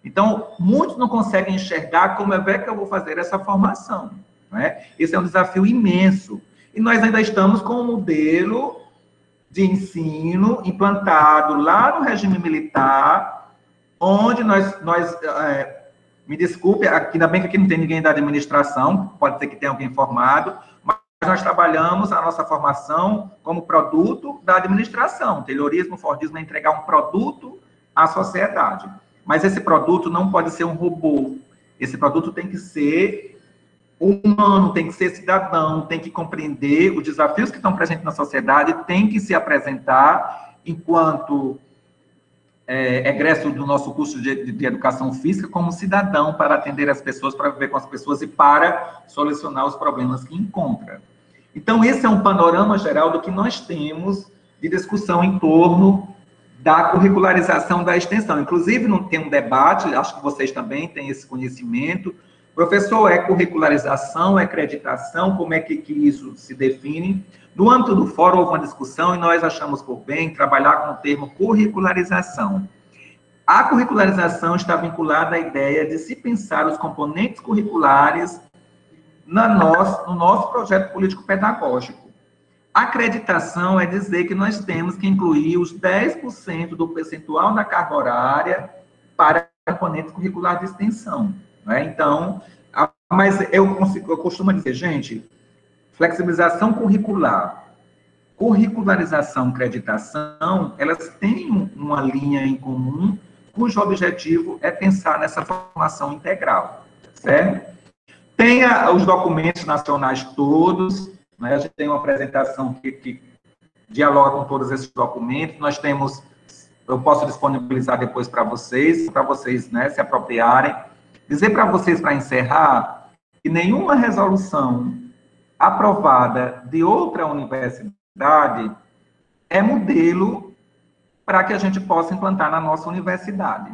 Então, muitos não conseguem enxergar como é que eu vou fazer essa formação, não é? Esse é um desafio imenso. E nós ainda estamos com um modelo de ensino implantado lá no regime militar, onde me desculpe, ainda bem que aqui não tem ninguém da administração, pode ser que tenha alguém formado, mas nós trabalhamos a nossa formação como produto da administração. Taylorismo, Fordismo é entregar um produto à sociedade. Mas esse produto não pode ser um robô. Esse produto tem que ser humano, tem que ser cidadão, tem que compreender os desafios que estão presentes na sociedade, tem que se apresentar enquanto egresso do nosso curso de educação física como cidadão para atender as pessoas, para viver com as pessoas e para solucionar os problemas que encontra. Então, esse é um panorama geral do que nós temos de discussão em torno da curricularização da extensão. Inclusive, não tem um debate, acho que vocês também têm esse conhecimento. Professor, é curricularização, é acreditação, como é que isso se define? No âmbito do fórum, houve uma discussão e nós achamos por bem trabalhar com o termo curricularização. A curricularização está vinculada à ideia de se pensar os componentes curriculares no nosso projeto político-pedagógico. Acreditação é dizer que nós temos que incluir os 10% do percentual da carga horária para componentes curriculares de extensão. Né? Então, mas eu costumo dizer, gente, flexibilização curricular, curricularização, acreditação, elas têm uma linha em comum, cujo objetivo é pensar nessa formação integral, certo? Tem os documentos nacionais todos, né? A gente tem uma apresentação que dialoga com todos esses documentos, nós temos, eu posso disponibilizar depois para vocês, né, se apropriarem. Dizer para vocês, para encerrar, que nenhuma resolução aprovada de outra universidade é modelo para que a gente possa implantar na nossa universidade.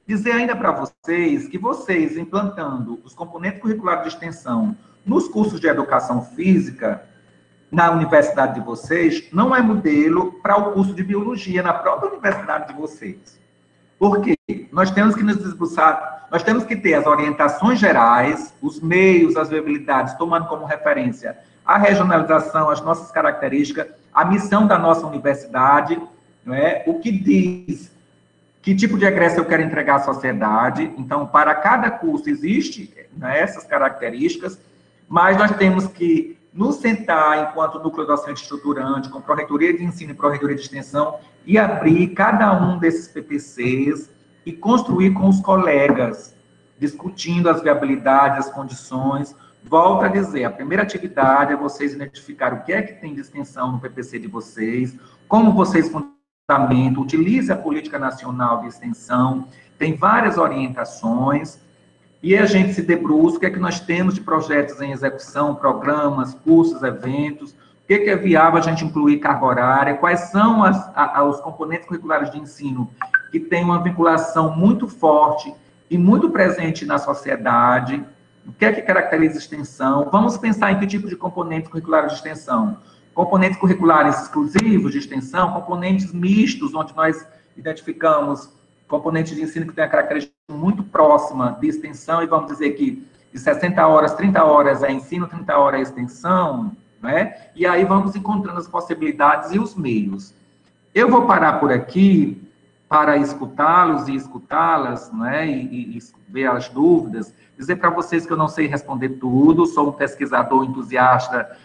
Dizer ainda para vocês que vocês, implantando os componentes curriculares de extensão nos cursos de educação física, na universidade de vocês, não é modelo para o curso de biologia na própria universidade de vocês. Por quê? Nós temos que nos desbruçar, nós temos que ter as orientações gerais, os meios, as viabilidades, tomando como referência a regionalização, as nossas características, a missão da nossa universidade, não é? O que diz, que tipo de egresso eu quero entregar à sociedade. Então, para cada curso existe, né, essas características, mas nós temos que nos sentar enquanto núcleo docente estruturante, com pró-reitoria de ensino e pró-reitoria de extensão, e abrir cada um desses PPCs e construir com os colegas, discutindo as viabilidades, as condições. Volto a dizer, a primeira atividade é vocês identificar o que é que tem de extensão no PPC de vocês, como vocês fundamentam, utilize a política nacional de extensão, tem várias orientações, e a gente se debruça o que é que nós temos de projetos em execução, programas, cursos, eventos, o que é viável a gente incluir carga horária, quais são os componentes curriculares de ensino que têm uma vinculação muito forte e muito presente na sociedade, o que é que caracteriza a extensão, vamos pensar em que tipo de componentes curriculares de extensão, componentes curriculares exclusivos de extensão, componentes mistos, onde nós identificamos componentes de ensino que tem a característica muito próxima de extensão, e vamos dizer que de 60 horas, 30 horas é ensino, 30 horas é extensão, né? E aí vamos encontrando as possibilidades e os meios. Eu vou parar por aqui para escutá-los e escutá-las, né? E ver as dúvidas, dizer para vocês que eu não sei responder tudo, sou um pesquisador entusiasta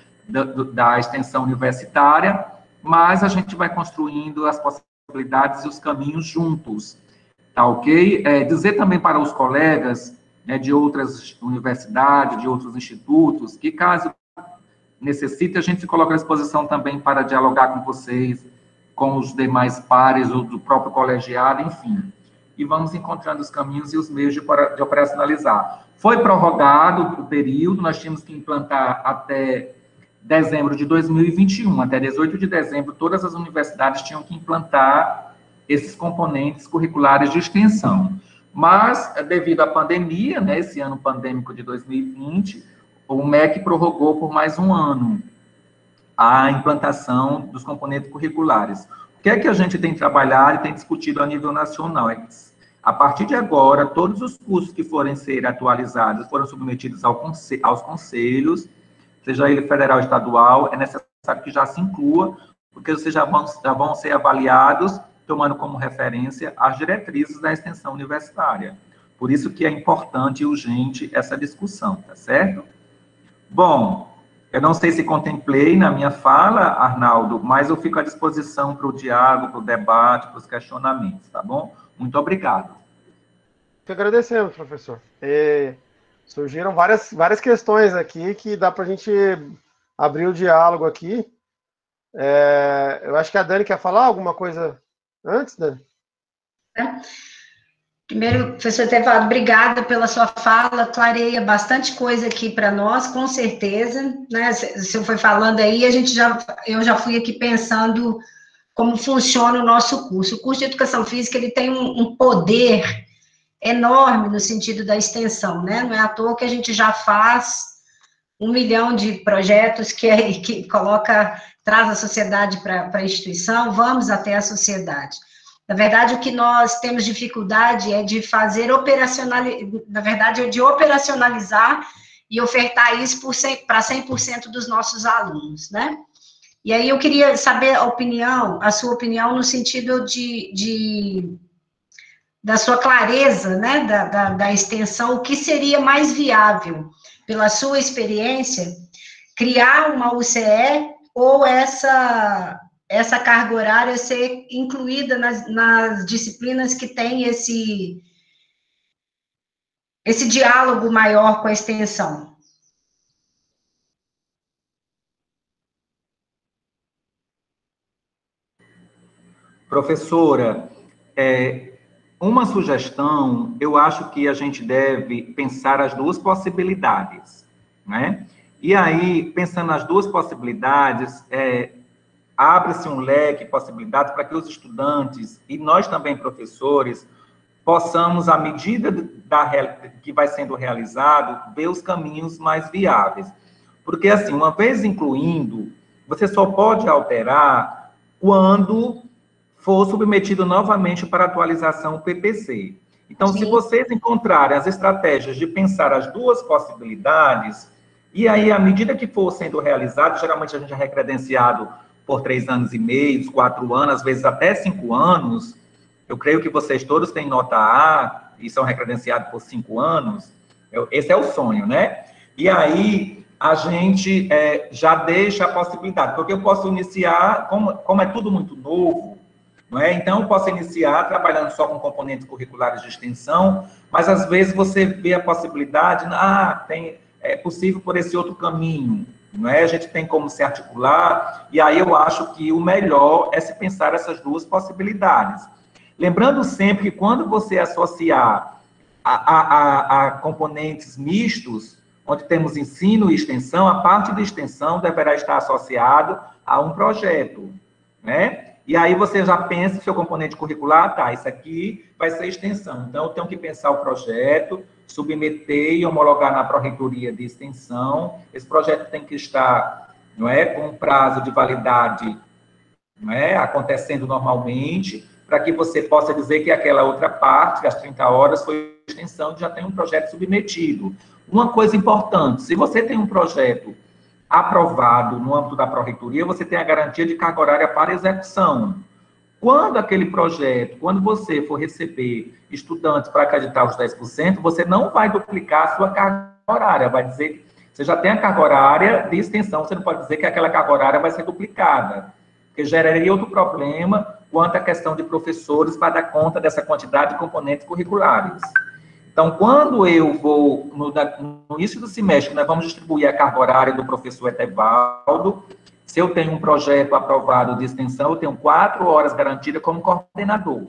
da extensão universitária, mas a gente vai construindo as possibilidades possibilidades e os caminhos juntos, tá ok? Dizer também para os colegas, né, de outras universidades, de outros institutos, que caso necessite, a gente se coloca à disposição também para dialogar com vocês, com os demais pares, ou do próprio colegiado, enfim. E vamos encontrando os caminhos e os meios de operacionalizar. Foi prorrogado o período, nós tínhamos que implantar até dezembro de 2021, até 18 de dezembro, todas as universidades tinham que implantar esses componentes curriculares de extensão. Mas, devido à pandemia, né, esse ano pandêmico de 2020, o MEC prorrogou por mais um ano a implantação dos componentes curriculares. O que é que a gente tem trabalhado e tem discutido a nível nacional? A partir de agora, todos os cursos que forem ser atualizados, foram submetidos aos conselhos, seja ele federal ou estadual, é necessário que já se inclua, porque vocês já vão ser avaliados, tomando como referência as diretrizes da extensão universitária. Por isso que é importante e urgente essa discussão, tá certo? Bom, eu não sei se contemplei na minha fala, Arnaldo, mas eu fico à disposição para o diálogo, para o debate, para os questionamentos, tá bom? Muito obrigado. Te agradecemos, professor. Surgiram várias questões aqui que dá para a gente abrir o diálogo aqui. Eu acho que a Dani quer falar alguma coisa antes, Dani? Primeiro, professor Tevaldo, obrigada pela sua fala, clareia bastante coisa aqui para nós, com certeza, né? O senhor foi falando aí, eu já fui aqui pensando como funciona o nosso curso. O curso de Educação Física, ele tem um poder enorme no sentido da extensão, né? Não é à toa que a gente já faz 1 milhão de projetos que traz a sociedade para a instituição, vamos até a sociedade. Na verdade, o que nós temos dificuldade é de fazer operacionalizar e ofertar isso para 100% dos nossos alunos, né? E aí eu queria saber a sua opinião no sentido da sua clareza, né, da extensão, o que seria mais viável, pela sua experiência, criar uma UCE ou essa carga horária ser incluída nas disciplinas que têm esse diálogo maior com a extensão? Professora, uma sugestão, eu acho que a gente deve pensar as duas possibilidades, né? E aí, pensando nas duas possibilidades, abre-se um leque de possibilidades para que os estudantes, e nós também, professores, possamos, à medida que vai sendo realizado, ver os caminhos mais viáveis. Porque, assim, uma vez incluindo, você só pode alterar quando for submetido novamente para atualização o PPC. Então, se vocês encontrarem as estratégias de pensar as duas possibilidades, e aí, à medida que for sendo realizado, geralmente a gente é recredenciado por 3 anos e meio, 4 anos, às vezes até 5 anos, eu creio que vocês todos têm nota A e são recredenciados por 5 anos, esse é o sonho, né? E aí, a gente já deixa a possibilidade, porque eu posso iniciar, como é tudo muito novo, não é? Então, eu posso iniciar trabalhando só com componentes curriculares de extensão, mas às vezes você vê a possibilidade, é possível por esse outro caminho, não é? A gente tem como se articular, e aí eu acho que o melhor é se pensar essas duas possibilidades. Lembrando sempre que quando você associar a componentes mistos, onde temos ensino e extensão, a parte de extensão deverá estar associado a um projeto, né? E aí você já pensa o seu componente curricular, tá, isso aqui vai ser extensão. Então, eu tenho que pensar o projeto, submeter e homologar na Pró-Reitoria de Extensão. Esse projeto tem que estar, não é, com um prazo de validade, não é, acontecendo normalmente, para que você possa dizer que aquela outra parte, as 30 horas, foi extensão e já tem um projeto submetido. Uma coisa importante, se você tem um projeto aprovado no âmbito da Pró-Reitoria, você tem a garantia de carga horária para execução. Quando aquele projeto, quando você for receber estudantes para acreditar os 10%, você não vai duplicar a sua carga horária, vai dizer, você já tem a carga horária de extensão, você não pode dizer que aquela carga horária vai ser duplicada, porque geraria outro problema quanto a questão de professores para dar conta dessa quantidade de componentes curriculares. Então, quando eu vou, no início do semestre, nós vamos distribuir a carga horária do professor Etevaldo. Se eu tenho um projeto aprovado de extensão, eu tenho 4 horas garantidas como coordenador.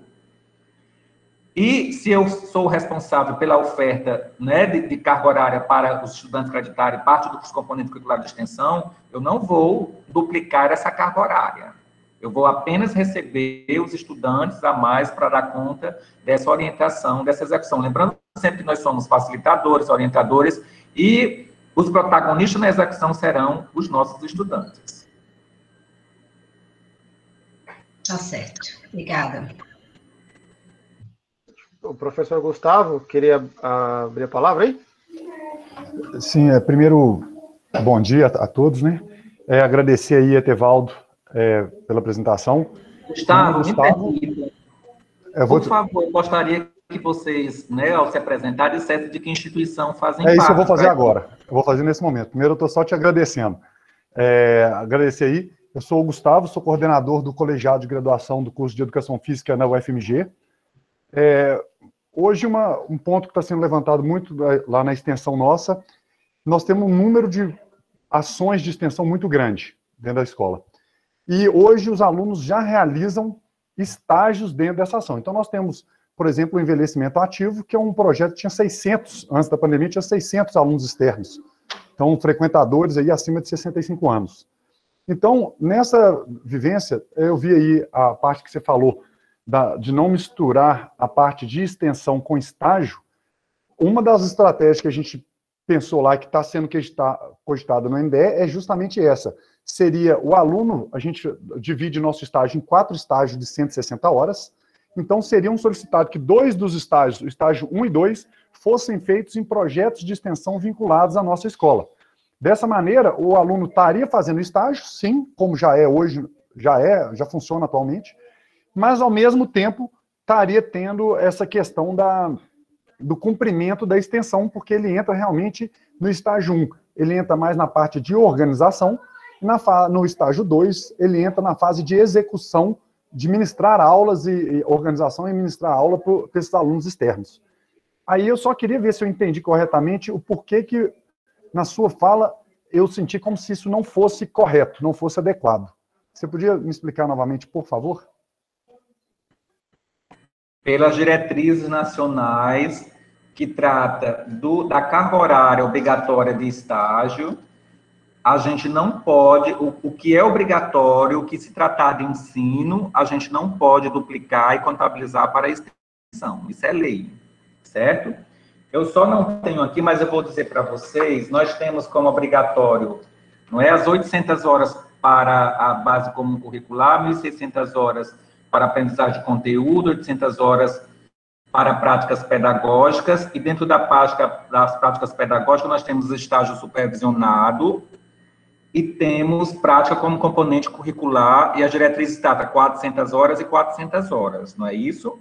E se eu sou responsável pela oferta, né, de carga horária para os estudantes creditarem parte dos componentes curriculares de extensão, eu não vou duplicar essa carga horária. Eu vou apenas receber os estudantes a mais para dar conta dessa orientação, dessa execução. Lembrando sempre que nós somos facilitadores, orientadores, e os protagonistas na execução serão os nossos estudantes. Tá certo. Obrigada. O professor Gustavo queria abrir a palavra aí? Sim, primeiro, bom dia a todos, né? Agradecer aí, Etevaldo, pela apresentação. Gustavo, me permita. Por favor, eu gostaria que vocês, né, ao se apresentar, dissessem de que instituição fazem parte. É isso que eu vou fazer agora. Eu vou fazer nesse momento. Primeiro, eu estou só te agradecendo. Agradecer aí. Eu sou o Gustavo, sou coordenador do colegiado de graduação do curso de Educação Física na UFMG. Hoje, um ponto que está sendo levantado muito lá na extensão nossa, nós temos um número de ações de extensão muito grande dentro da escola. E hoje os alunos já realizam estágios dentro dessa ação. Então nós temos, por exemplo, o envelhecimento ativo, que é um projeto que tinha 600, antes da pandemia, tinha 600 alunos externos. Então, frequentadores aí acima de 65 anos. Então, nessa vivência, eu vi aí a parte que você falou, de não misturar a parte de extensão com estágio. Uma das estratégias que a gente pensou lá, que está sendo cogitada no NDE, é justamente essa. Seria o aluno, a gente divide nosso estágio em 4 estágios de 160 horas, então seriam solicitados que 2 dos estágios, o estágio 1 e 2, fossem feitos em projetos de extensão vinculados à nossa escola. Dessa maneira, o aluno estaria fazendo estágio, sim, como já é hoje, já funciona atualmente, mas ao mesmo tempo estaria tendo essa questão do cumprimento da extensão, porque ele entra realmente no estágio 1, ele entra mais na parte de organização, no estágio 2, ele entra na fase de execução, de ministrar aulas e organização e ministrar aula para esses alunos externos. Aí eu só queria ver se eu entendi corretamente o porquê que, na sua fala, eu senti como se isso não fosse correto, não fosse adequado. Você podia me explicar novamente, por favor? Pelas diretrizes nacionais, que trata da carga horária obrigatória de estágio, a gente não pode, o que é obrigatório, o que se tratar de ensino, a gente não pode duplicar e contabilizar para a extensão. Isso é lei, certo? Eu só não tenho aqui, mas eu vou dizer para vocês, nós temos como obrigatório, não é, as 800 horas para a base comum curricular, 1.600 horas para aprendizagem de conteúdo, 800 horas para práticas pedagógicas, e dentro das práticas pedagógicas nós temos estágio supervisionado, e temos prática como componente curricular, e a diretriz trata 400 horas e 400 horas, não é isso?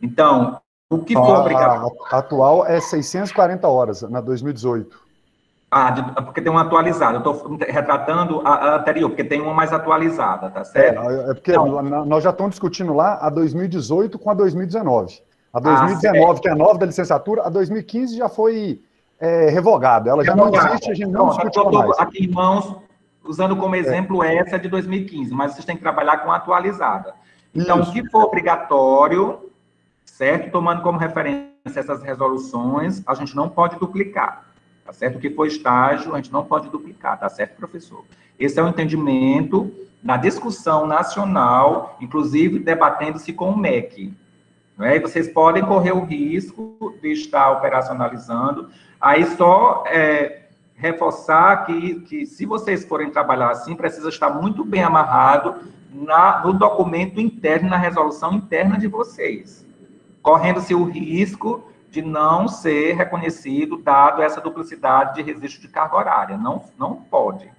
Então, o que for obrigatório... A atual é 640 horas, na 2018. Porque tem uma atualizada, eu estou retratando a anterior, porque tem uma mais atualizada, tá certo? Porque nós já estamos discutindo lá a 2018 com a 2019. A 2019, que é a nova da licenciatura, a 2015 já foi... revogado, ela já não existe, a gente não discute mais. Eu estou aqui em mãos, usando como exemplo essa de 2015, mas vocês têm que trabalhar com a atualizada. Então, o que for obrigatório, certo? Tomando como referência essas resoluções, a gente não pode duplicar, tá certo? O que for estágio, a gente não pode duplicar, tá certo, professor? Esse é o entendimento na discussão nacional, inclusive debatendo-se com o MEC. E vocês podem correr o risco de estar operacionalizando. Aí só reforçar que se vocês forem trabalhar assim, precisa estar muito bem amarrado no documento interno, na resolução interna de vocês, correndo-se o risco de não ser reconhecido, dado essa duplicidade de registro de carga horária. Não pode.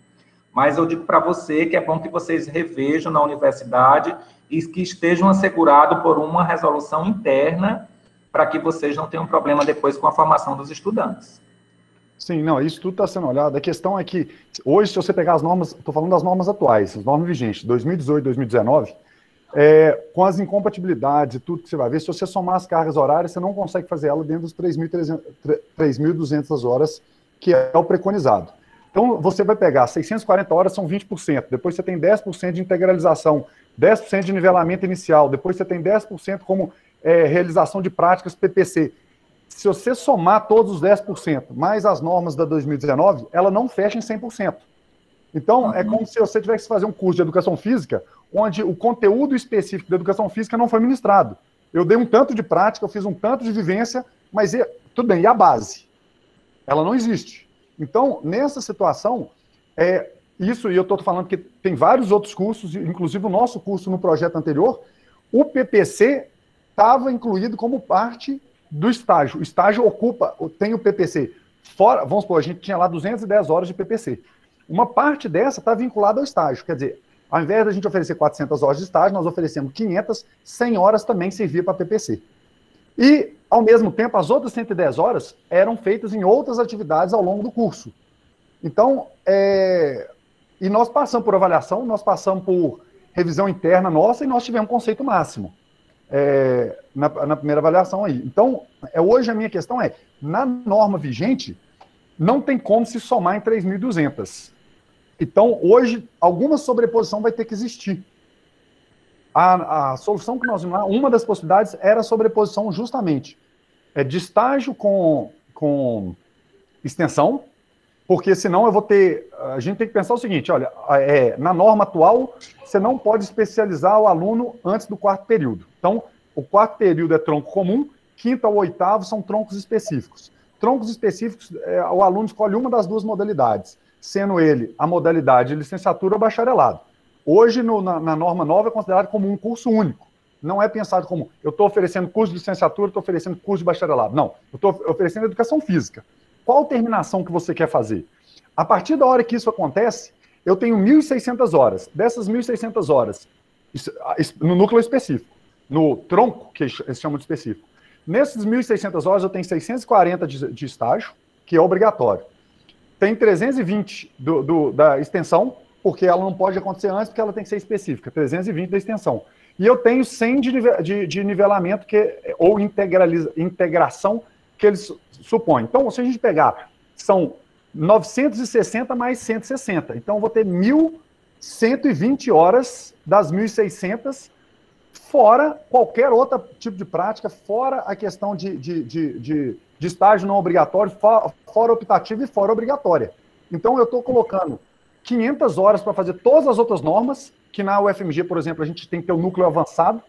Mas eu digo para você que é bom que vocês revejam na universidade e que estejam assegurados por uma resolução interna para que vocês não tenham problema depois com a formação dos estudantes. Sim, não, isso tudo está sendo olhado. A questão é que, hoje, se você pegar as normas, estou falando das normas atuais, as normas vigentes, 2018, 2019, com as incompatibilidades e tudo que você vai ver, se você somar as cargas horárias, você não consegue fazer ela dentro dos 3.200 horas, que é o preconizado. Então, você vai pegar 640 horas, são 20%, depois você tem 10% de integralização, 10% de nivelamento inicial, depois você tem 10% como realização de práticas PPC. Se você somar todos os 10%, mais as normas da 2019, ela não fecha em 100%. Então, é como se você tivesse que fazer um curso de educação física, onde o conteúdo específico da educação física não foi ministrado. Eu dei um tanto de prática, eu fiz um tanto de vivência, mas tudo bem, e a base? Ela não existe. Então, nessa situação, isso, e eu estou falando que tem vários outros cursos, inclusive o nosso curso no projeto anterior, o PPC estava incluído como parte do estágio. O estágio tem o PPC. Fora, vamos supor, a gente tinha lá 210 horas de PPC. Uma parte dessa está vinculada ao estágio. Quer dizer, ao invés da gente oferecer 400 horas de estágio, nós oferecemos 500, 100 horas também servia para PPC. E, ao mesmo tempo, as outras 110 horas eram feitas em outras atividades ao longo do curso. Então, e nós passamos por avaliação, nós passamos por revisão interna nossa e nós tivemos conceito máximo na primeira avaliação aí. Então, hoje a minha questão na norma vigente, não tem como se somar em 3.200. Então, hoje, alguma sobreposição vai ter que existir. A solução que nós vimos lá, uma das possibilidades era a sobreposição justamente de estágio com extensão, porque senão a gente tem que pensar o seguinte, olha, na norma atual, você não pode especializar o aluno antes do 4º período. Então, o 4º período é tronco comum, 5º ao 8º são troncos específicos. Troncos específicos, o aluno escolhe uma das duas modalidades, sendo ele a modalidade de licenciatura ou bacharelado. Hoje, na norma nova, é considerado como um curso único. Não é pensado como, eu estou oferecendo curso de licenciatura, estou oferecendo curso de bacharelado. Não, eu estou oferecendo educação física. Qual terminação que você quer fazer? A partir da hora que isso acontece, eu tenho 1.600 horas. Dessas 1.600 horas, no núcleo específico, no tronco, que eles chamam de específico. Nessas 1.600 horas, eu tenho 640 de estágio, que é obrigatório. Tem 320 da extensão, porque ela não pode acontecer antes, porque ela tem que ser específica. 320 da extensão. E eu tenho 100 de nivelamento, ou integração, que eles supõem. Então, se a gente pegar, são 960 mais 160. Então, eu vou ter 1.120 horas das 1.600, fora qualquer outro tipo de prática, fora a questão de estágio não obrigatório, fora optativo e fora obrigatória. Então, eu estou colocando 500 horas para fazer todas as outras normas, que na UFMG, por exemplo, a gente tem que ter o núcleo avançado,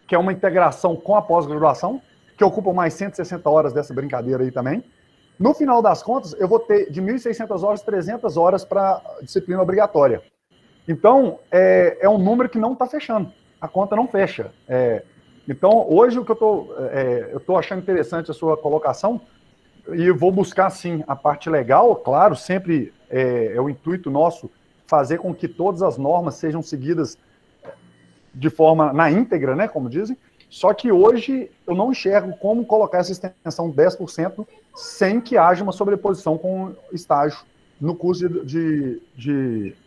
que é uma integração com a pós-graduação, que ocupa mais 160 horas dessa brincadeira aí também. No final das contas, eu vou ter de 1.600 horas, 300 horas para disciplina obrigatória. Então, é um número que não está fechando. A conta não fecha. Então, hoje, o que eu estou achando interessante a sua colocação, e eu vou buscar, sim, a parte legal, claro, sempre é o intuito nosso fazer com que todas as normas sejam seguidas de forma na íntegra, né, como dizem, só que hoje eu não enxergo como colocar essa extensão de 10% sem que haja uma sobreposição com estágio no curso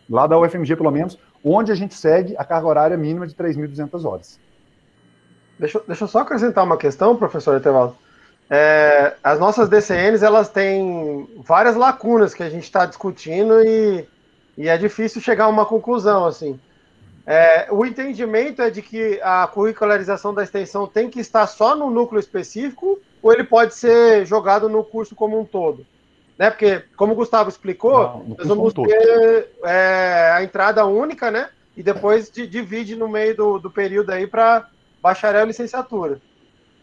lá da UFMG, pelo menos, onde a gente segue a carga horária mínima de 3.200 horas. Deixa eu só acrescentar uma questão, professor Etevaldo. As nossas DCNs, elas têm várias lacunas que a gente está discutindo e é difícil chegar a uma conclusão, assim. O entendimento é de que a curricularização da extensão tem que estar só no núcleo específico ou ele pode ser jogado no curso como um todo? Né? Porque, como o Gustavo explicou, nós vamos ter a entrada única, né? E depois divide no meio do período aí para bacharel e licenciatura.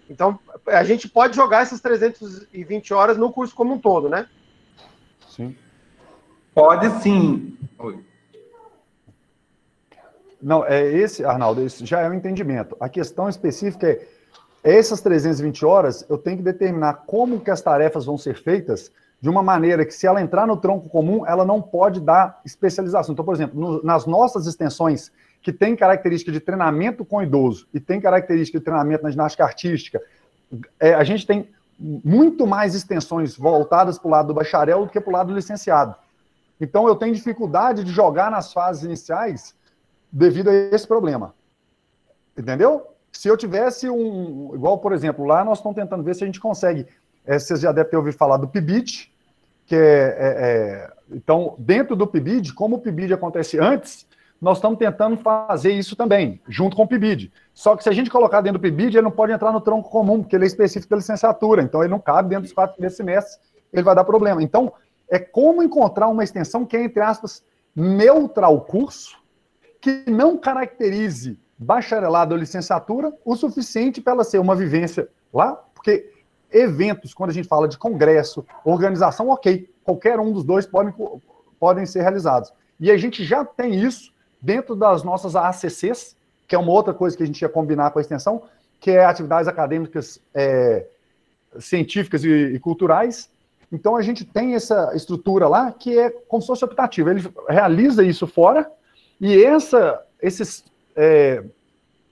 Então, a gente pode jogar essas 320 horas no curso como um todo, né? Sim. Pode sim. Oi. Não, Arnaldo, esse já é o entendimento. A questão específica essas 320 horas, eu tenho que determinar como que as tarefas vão ser feitas de uma maneira que, se ela entrar no tronco comum, ela não pode dar especialização. Então, por exemplo, nas nossas extensões, que tem característica de treinamento com idoso e tem característica de treinamento na ginástica artística, a gente tem muito mais extensões voltadas para o lado do bacharel do que para o lado do licenciado. Então, eu tenho dificuldade de jogar nas fases iniciais devido a esse problema. entendeu? Se eu tivesse igual, por exemplo, lá nós estamos tentando ver se a gente consegue, vocês já devem ter ouvido falar do PIBID, que então, dentro do PIBID, como o PIBID acontece antes, nós estamos tentando fazer isso também, junto com o PIBID. Só que se a gente colocar dentro do PIBID, ele não pode entrar no tronco comum, porque ele é específico da licenciatura, então ele não cabe dentro dos 4 primeiros semestres, ele vai dar problema. Então, é como encontrar uma extensão que é, entre aspas, neutra ao curso, que não caracterize bacharelado ou licenciatura o suficiente para ela ser uma vivência lá, porque eventos, quando a gente fala de congresso, organização, ok, qualquer um dos dois podem ser realizados. E a gente já tem isso dentro das nossas ACCs, que é uma outra coisa que a gente ia combinar com a extensão, que é atividades acadêmicas, científicas e culturais. Então, a gente tem essa estrutura lá que é como se fosse optativa. Ele realiza isso fora, e esses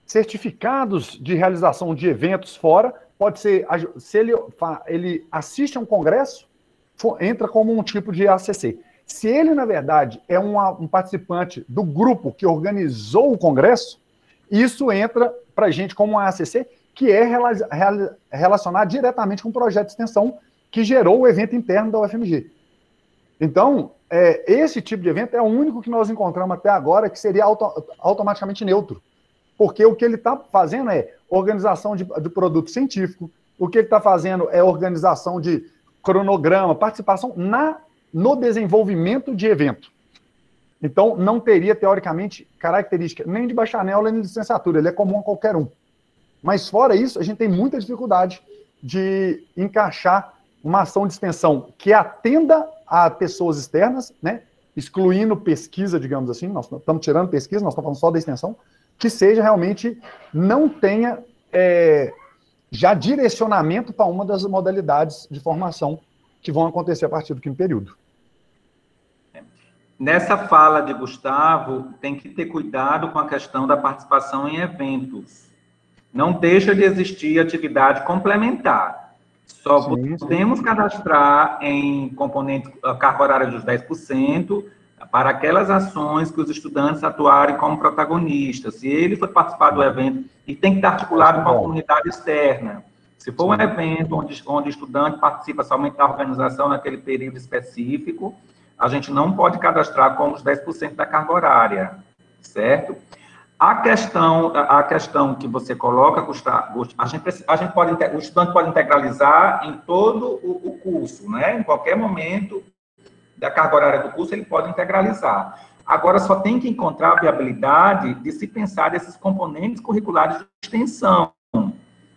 certificados de realização de eventos fora, pode ser, se ele assiste a um congresso, entra como um tipo de ACC. Se ele, na verdade, é um participante do grupo que organizou o congresso, isso entra para a gente como um ACC, que é relacionado diretamente com o projeto de extensão que gerou o evento interno da UFMG. Então, esse tipo de evento é o único que nós encontramos até agora que seria automaticamente neutro. Porque o que ele está fazendo é organização de produto científico, o que ele está fazendo é organização de cronograma, participação no desenvolvimento de evento. Então, não teria, teoricamente, característica nem de bacharel, nem de licenciatura, ele é comum a qualquer um. Mas, fora isso, a gente tem muita dificuldade de encaixar uma ação de extensão que atenda a pessoas externas, né, excluindo pesquisa, digamos assim, nós estamos tirando pesquisa, nós estamos falando só da extensão, que seja realmente, não tenha já direcionamento para uma das modalidades de formação que vão acontecer a partir do 5º período. Nessa fala de Gustavo, tem que ter cuidado com a questão da participação em eventos. Não deixa de existir atividade complementar. Só podemos cadastrar em componente carga horária dos 10% para aquelas ações que os estudantes atuarem como protagonistas. Se ele for participar do evento, e tem que estar articulado com a comunidade externa. Se for um evento onde o estudante participa somente da organização naquele período específico, a gente não pode cadastrar como os 10% da carga horária, certo? A questão que você coloca, Gustavo, o estudante pode integralizar em todo o curso, né? Em qualquer momento da carga horária do curso, ele pode integralizar. Agora, só tem que encontrar a viabilidade de se pensar desses componentes curriculares de extensão.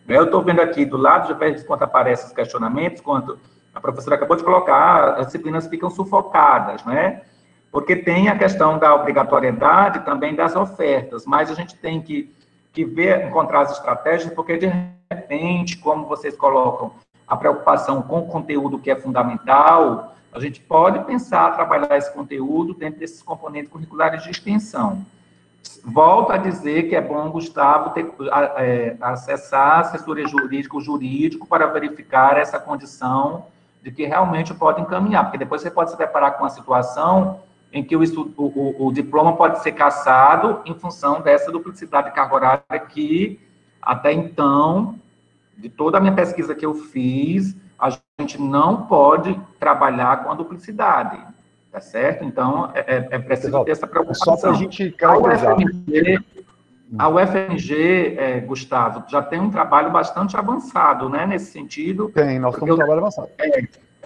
Eu estou vendo aqui do lado, já vejo quanto aparecem os questionamentos, quanto a professora acabou de colocar, as disciplinas ficam sufocadas, né? Porque tem a questão da obrigatoriedade também das ofertas, mas a gente tem que ver, encontrar as estratégias, porque, de repente, como vocês colocam, a preocupação com o conteúdo que é fundamental, a gente pode pensar trabalhar esse conteúdo dentro desses componentes curriculares de extensão. Volto a dizer que é bom, Gustavo, acessar a assessoria jurídica, o jurídico, para verificar essa condição de que realmente pode encaminhar, porque depois você pode se deparar com uma situação em que o diploma pode ser cassado em função dessa duplicidade de carga horária que, até então, de toda a minha pesquisa que eu fiz, a gente não pode trabalhar com a duplicidade, tá certo? Então, é preciso ter essa preocupação. Só para a gente caracterizar. A UFMG, Gustavo, já tem um trabalho bastante avançado, né, nesse sentido. Tem, nós temos um trabalho avançado.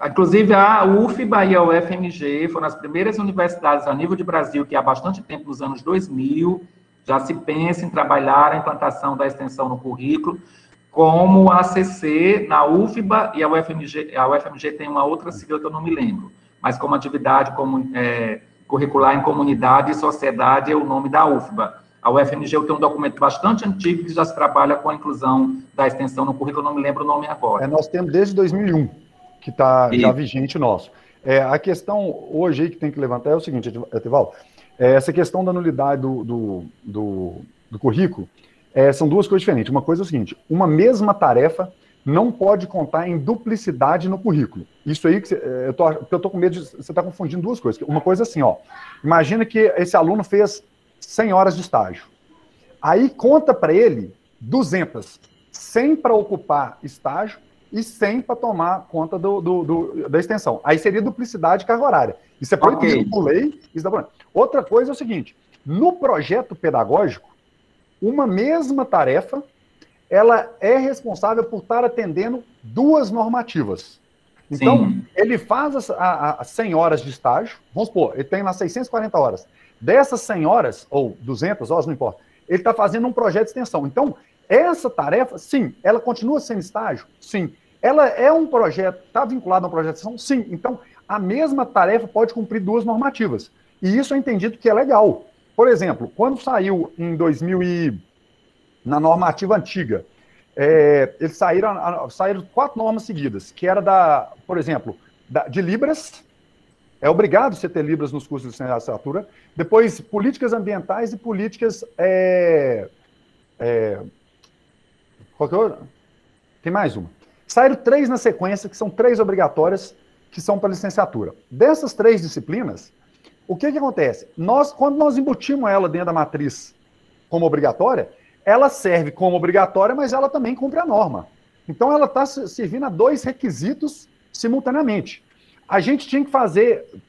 Inclusive, a UFBA e a UFMG foram as primeiras universidades a nível de Brasil que há bastante tempo, nos anos 2000, já se pensa em trabalhar a implantação da extensão no currículo, como a ACC na UFBA e a UFMG tem uma outra sigla que eu não me lembro, mas como atividade curricular em comunidade e sociedade é o nome da UFBA. A UFMG tem um documento bastante antigo que já se trabalha com a inclusão da extensão no currículo, eu não me lembro o nome agora. Nós temos desde 2001, que está já vigente nosso. A questão hoje aí que tem que levantar é o seguinte, Etivaldo, essa questão da nulidade do currículo, são duas coisas diferentes. Uma coisa é o seguinte, uma mesma tarefa não pode contar em duplicidade no currículo. Isso aí, eu tô com medo de você estar confundindo duas coisas. Uma coisa assim, ó, imagina que esse aluno fez 100 horas de estágio. Aí conta para ele 200, 100 para ocupar estágio e 100 para tomar conta da extensão. Aí seria duplicidade de carga horária. Isso é proibido por lei. Outra coisa é o seguinte, no projeto pedagógico, uma mesma tarefa, ela é responsável por estar atendendo 2 normativas. Então, ele faz as 100 horas de estágio, vamos supor, ele tem lá 640 horas. Dessas 100 horas, ou 200 horas, não importa, ele está fazendo um projeto de extensão. Então, essa tarefa, sim, ela continua sendo estágio? Sim. Ela é um projeto, está vinculada a um projeto de extensão? Sim. Então, a mesma tarefa pode cumprir 2 normativas. E isso é entendido que é legal. Por exemplo, quando saiu em 2000 na normativa antiga, eles saíram 4 normas seguidas, que era por exemplo, de Libras, é obrigado você ter Libras nos cursos de licenciatura, depois políticas ambientais e políticas... qual que é outra? Tem mais uma. Saíram 3 na sequência, que são 3 obrigatórias, que são para licenciatura. Dessas 3 disciplinas, o que acontece? Quando nós embutimos ela dentro da matriz como obrigatória, ela serve como obrigatória, mas ela também cumpre a norma. Então, ela está servindo a 2 requisitos simultaneamente. A gente tinha que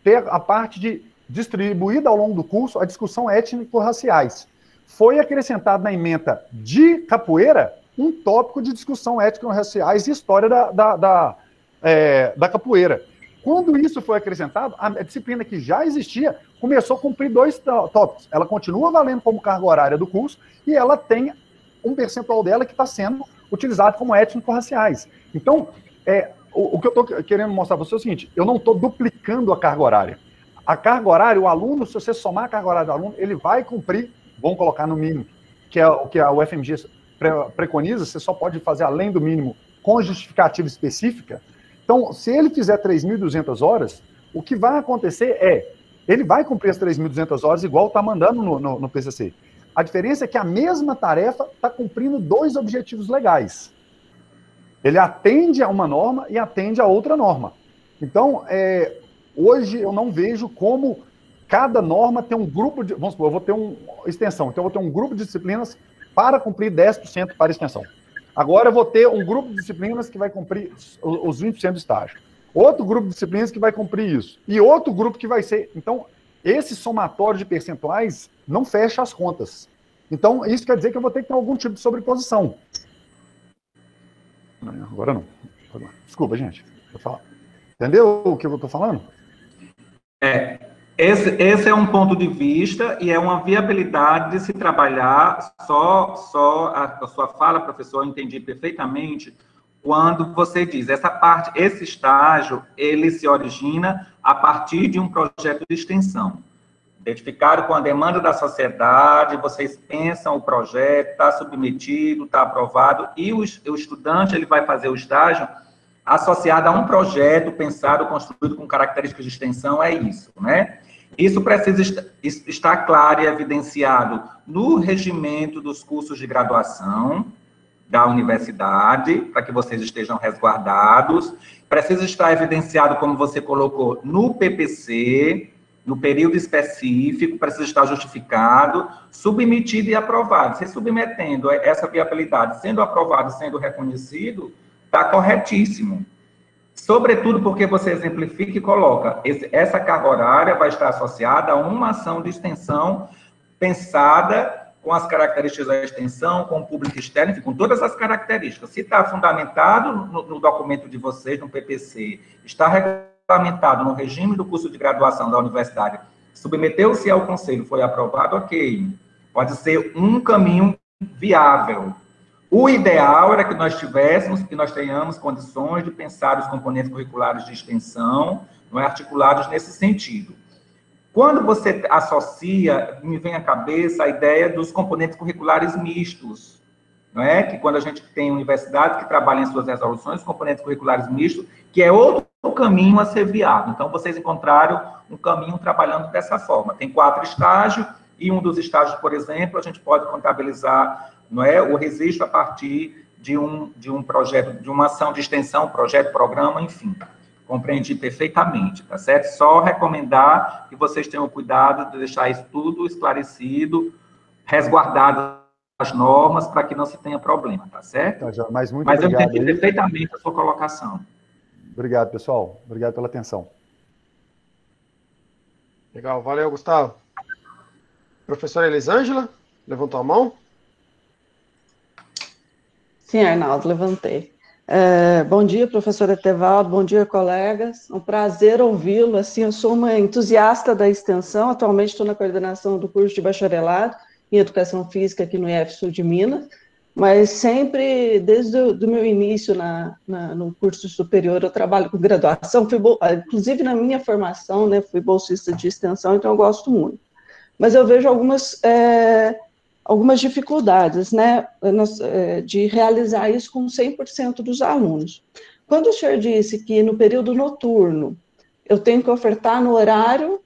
ter a parte de distribuída ao longo do curso a discussão étnico-raciais. Foi acrescentado na ementa de capoeira um tópico de discussão étnico-raciais e história da capoeira. Quando isso foi acrescentado, a disciplina que já existia começou a cumprir 2 tópicos. Ela continua valendo como carga horária do curso e ela tem um percentual dela que está sendo utilizado como étnico-raciais. Então, o que eu estou querendo mostrar para você é o seguinte, eu não estou duplicando a carga horária. A carga horária, o aluno, se você somar a carga horária do aluno, ele vai cumprir, vamos colocar no mínimo, que é o que a UFMG preconiza, você só pode fazer além do mínimo com justificativa específica. Então, se ele fizer 3.200 horas, o que vai acontecer ele vai cumprir as 3.200 horas igual está mandando no PCC. A diferença é que a mesma tarefa está cumprindo 2 objetivos legais. Ele atende a uma norma e atende a outra norma. Então, hoje eu não vejo como cada norma tem um grupo de... Vamos supor, eu vou ter uma extensão, então eu vou ter um grupo de disciplinas para cumprir 10% para extensão. Agora eu vou ter um grupo de disciplinas que vai cumprir os 20% do estágio. Outro grupo de disciplinas que vai cumprir isso. E outro grupo que vai ser... Então, esse somatório de percentuais não fecha as contas. Então, isso quer dizer que eu vou ter que ter algum tipo de sobreposição. Agora não. Desculpa, gente. Entendeu o que eu estou falando? Esse é um ponto de vista e é uma viabilidade de se trabalhar só a sua fala, professor, eu entendi perfeitamente, quando você diz, esse estágio, ele se origina a partir de um projeto de extensão. Identificaram com a demanda da sociedade, vocês pensam o projeto, está submetido, está aprovado, e o estudante ele vai fazer o estágio associado a um projeto pensado, construído com características de extensão, é isso, né? Isso precisa estar claro e evidenciado no regimento dos cursos de graduação da universidade, para que vocês estejam resguardados. Precisa estar evidenciado, como você colocou, no PPC, no período específico, precisa estar justificado, submetido e aprovado. Se submetendo essa viabilidade, sendo aprovado, sendo reconhecido, está corretíssimo. Sobretudo porque você exemplifica e coloca, essa carga horária vai estar associada a uma ação de extensão pensada com as características da extensão, com o público externo, enfim, com todas as características. Se está fundamentado no documento de vocês, no PPC, está regulamentado no regime do curso de graduação da universidade, submeteu-se ao conselho, foi aprovado, ok. Pode ser um caminho viável. O ideal era que nós tenhamos condições de pensar os componentes curriculares de extensão, não é, articulados nesse sentido. Quando você associa, me vem à cabeça a ideia dos componentes curriculares mistos, não é? Que quando a gente tem universidades que trabalham em suas resoluções, componentes curriculares mistos, que é outro caminho a ser viável. Então, vocês encontraram um caminho trabalhando dessa forma. Tem 4 estágios, e um dos estágios, por exemplo, a gente pode contabilizar, não é, o registro a partir de um projeto, de uma ação de extensão, projeto, programa, enfim. Compreendi perfeitamente, tá certo? Só recomendar que vocês tenham cuidado de deixar isso tudo esclarecido, resguardado as normas para que não se tenha problema, tá certo? Tá, já, mas muito Mas obrigado. Eu entendi perfeitamente a sua colocação. Obrigado, pessoal. Obrigado pela atenção. Legal, valeu, Gustavo. Professora Elisângela, levantou a mão? Sim, Arnaldo, levantei. Bom dia, professor Etevaldo, bom dia, colegas. É um prazer ouvi-lo. Assim, eu sou uma entusiasta da extensão, atualmente estou na coordenação do curso de bacharelado em Educação Física aqui no IF Sul de Minas, mas sempre, desde o meu início no curso superior, eu trabalho com graduação, inclusive na minha formação, né, fui bolsista de extensão, então eu gosto muito. Mas eu vejo algumas dificuldades, né, de realizar isso com 100% dos alunos. Quando o senhor disse que no período noturno eu tenho que ofertar no horário,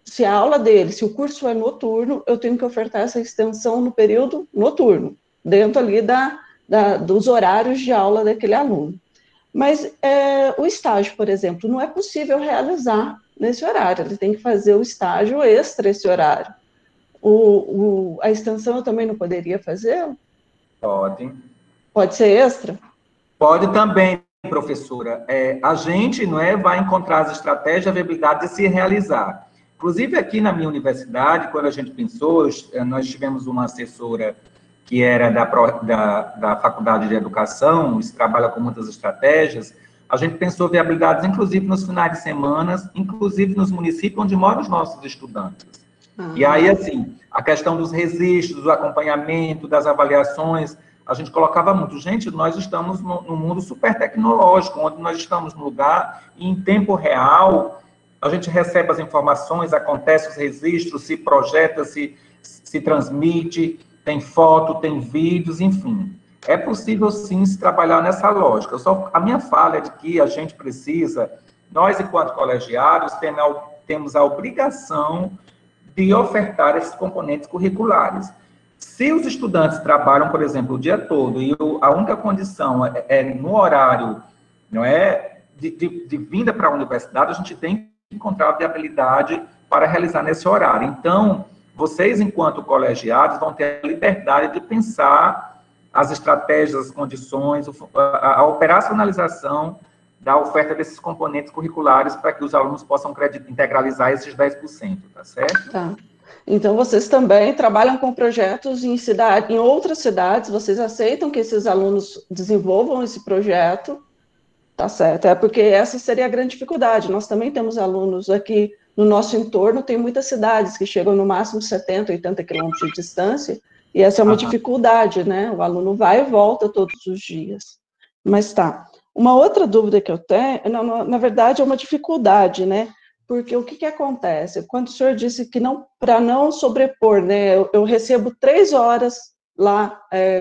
se a aula dele, se o curso é noturno, eu tenho que ofertar essa extensão no período noturno, dentro ali dos horários de aula daquele aluno. Mas o estágio, por exemplo, não é possível realizar nesse horário, ele tem que fazer o estágio extra esse horário. A extensão eu também não poderia fazer? Pode. Pode ser extra? Pode também, professora. A gente vai encontrar as estratégias e a viabilidade de se realizar. Inclusive, aqui na minha universidade, quando a gente pensou, nós tivemos uma assessora que era da Faculdade de Educação, que trabalha com muitas estratégias, a gente pensou viabilidades, inclusive nos finais de semana, inclusive nos municípios onde moram os nossos estudantes. E aí, assim, a questão dos registros, do acompanhamento, das avaliações, a gente colocava muito. Gente, nós estamos num mundo super tecnológico, onde nós estamos no lugar e, em tempo real, a gente recebe as informações, acontece os registros, se projeta, se transmite, tem foto, tem vídeos, enfim. É possível, sim, se trabalhar nessa lógica. A minha fala é de que a gente precisa, nós, enquanto colegiados, temos a obrigação de ofertar esses componentes curriculares. Se os estudantes trabalham, por exemplo, o dia todo, e a única condição é no horário, de vinda para a universidade, a gente tem que encontrar a viabilidade para realizar nesse horário. Então, vocês, enquanto colegiados, vão ter a liberdade de pensar as estratégias, as condições, a operacionalização da oferta desses componentes curriculares para que os alunos possam integralizar esses 10%, tá certo? Tá. Então, vocês também trabalham com projetos em outras cidades, vocês aceitam que esses alunos desenvolvam esse projeto, tá certo? É porque essa seria a grande dificuldade. Nós também temos alunos aqui no nosso entorno, tem muitas cidades que chegam no máximo 70, 80 quilômetros de distância, e essa é uma dificuldade, né? O aluno vai e volta todos os dias. Mas tá. Uma outra dúvida que eu tenho, na verdade, é uma dificuldade, né? Porque o que acontece? Quando o senhor disse que para não sobrepor, né? Eu recebo 3 horas lá,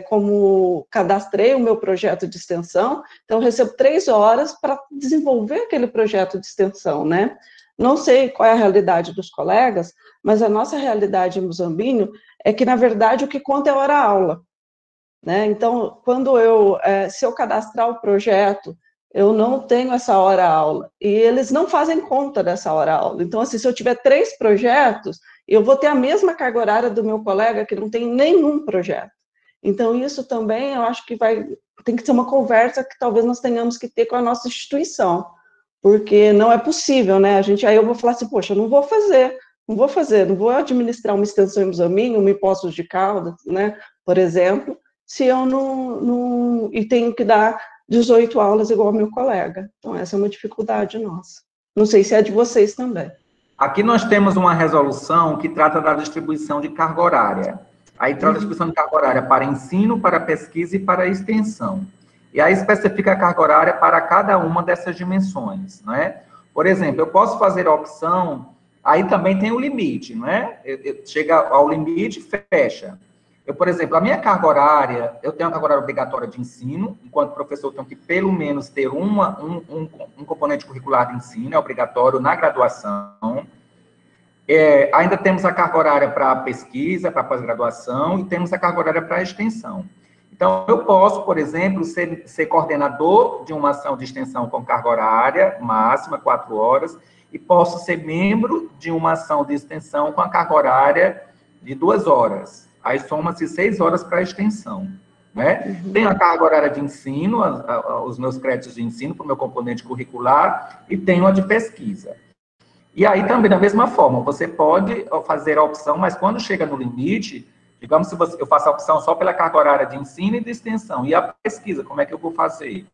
como cadastrei o meu projeto de extensão, então eu recebo 3 horas para desenvolver aquele projeto de extensão, né? Não sei qual é a realidade dos colegas, mas a nossa realidade em Muzambinho é que, na verdade, o que conta é a hora-aula, né? Então, se eu cadastrar o projeto, eu não tenho essa hora-aula, e eles não fazem conta dessa hora-aula. Então, assim, se eu tiver 3 projetos, eu vou ter a mesma carga horária do meu colega que não tem nenhum projeto. Então, isso também, eu acho que tem que ser uma conversa que talvez nós tenhamos que ter com a nossa instituição, porque não é possível, né? Aí eu vou falar assim, poxa, eu não vou vou administrar uma extensão em Muzambinho, uma em Poços de Caldas, né, por exemplo, se eu e tenho que dar 18 aulas igual ao meu colega. Então, essa é uma dificuldade nossa. Não sei se é de vocês também. Aqui nós temos uma resolução que trata da distribuição de carga horária. Aí traz a distribuição de carga horária para ensino, para pesquisa e para extensão. E aí especifica a carga horária para cada uma dessas dimensões, não é? Por exemplo, eu posso fazer a opção, aí também tem o limite, não é? Chega ao limite, fecha. Por exemplo, a minha carga horária, eu tenho a carga horária obrigatória de ensino, enquanto professor eu tenho que pelo menos ter um componente curricular de ensino, é obrigatório na graduação. Ainda temos a carga horária para pesquisa, para pós-graduação, e temos a carga horária para extensão. Então, eu posso, por exemplo, ser coordenador de uma ação de extensão com carga horária máxima, 4 horas, e posso ser membro de uma ação de extensão com a carga horária de 2 horas. aí soma-se 6 horas para a extensão, né? Tem a carga horária de ensino, os meus créditos de ensino para o meu componente curricular, e tenho a de pesquisa. E aí também, da mesma forma, você pode fazer a opção, mas quando chega no limite, digamos, se eu faço a opção só pela carga horária de ensino e de extensão, e a pesquisa, como é que eu vou fazer?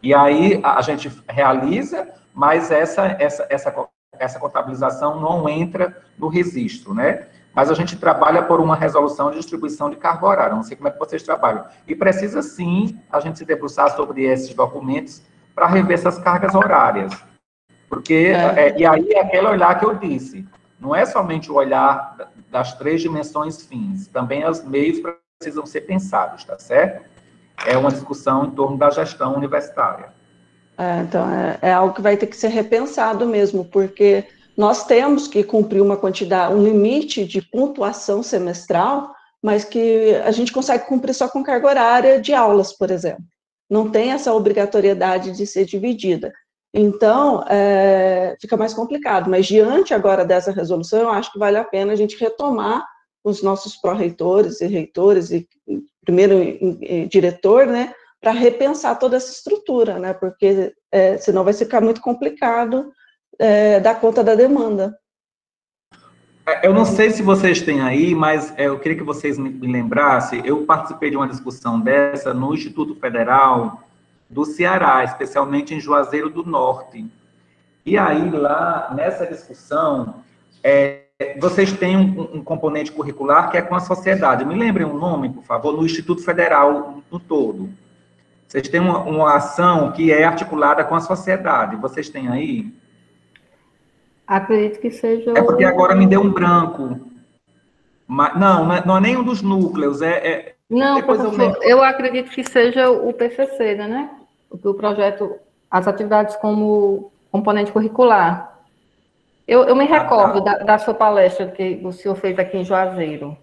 E aí a gente realiza, mas essa contabilização não entra no registro, né? Mas a gente trabalha por uma resolução de distribuição de carga horária, não sei como é que vocês trabalham. E precisa, sim, a gente se debruçar sobre esses documentos para rever essas cargas horárias. Porque, e aí é aquele olhar que eu disse, não é somente o olhar das 3 dimensões fins, também os meios precisam ser pensados, tá certo? É uma discussão em torno da gestão universitária. Então, é algo que vai ter que ser repensado mesmo, porque nós temos que cumprir uma quantidade, um limite de pontuação semestral, mas que a gente consegue cumprir só com carga horária de aulas, por exemplo. Não tem essa obrigatoriedade de ser dividida. Então, fica mais complicado, mas diante agora dessa resolução, eu acho que vale a pena a gente retomar os nossos pró-reitores e reitores, e primeiro diretor, né, para repensar toda essa estrutura, né, porque senão vai ficar muito complicado dar conta da demanda. Eu não sei se vocês têm aí, mas eu queria que vocês me lembrassem, eu participei de uma discussão dessa no Instituto Federal do Ceará, especialmente em Juazeiro do Norte. E aí, lá, nessa discussão, vocês têm um componente curricular que é com a sociedade. Me lembrem um nome, por favor, no Instituto Federal no todo. Vocês têm uma ação que é articulada com a sociedade. Vocês têm aí? Acredito que seja... É porque agora me deu um branco. Mas, não é nenhum dos núcleos. Não, professor, eu acredito que seja o PCC, né? O projeto, as atividades como componente curricular. Eu me recordo da sua palestra que o senhor fez aqui em Juazeiro.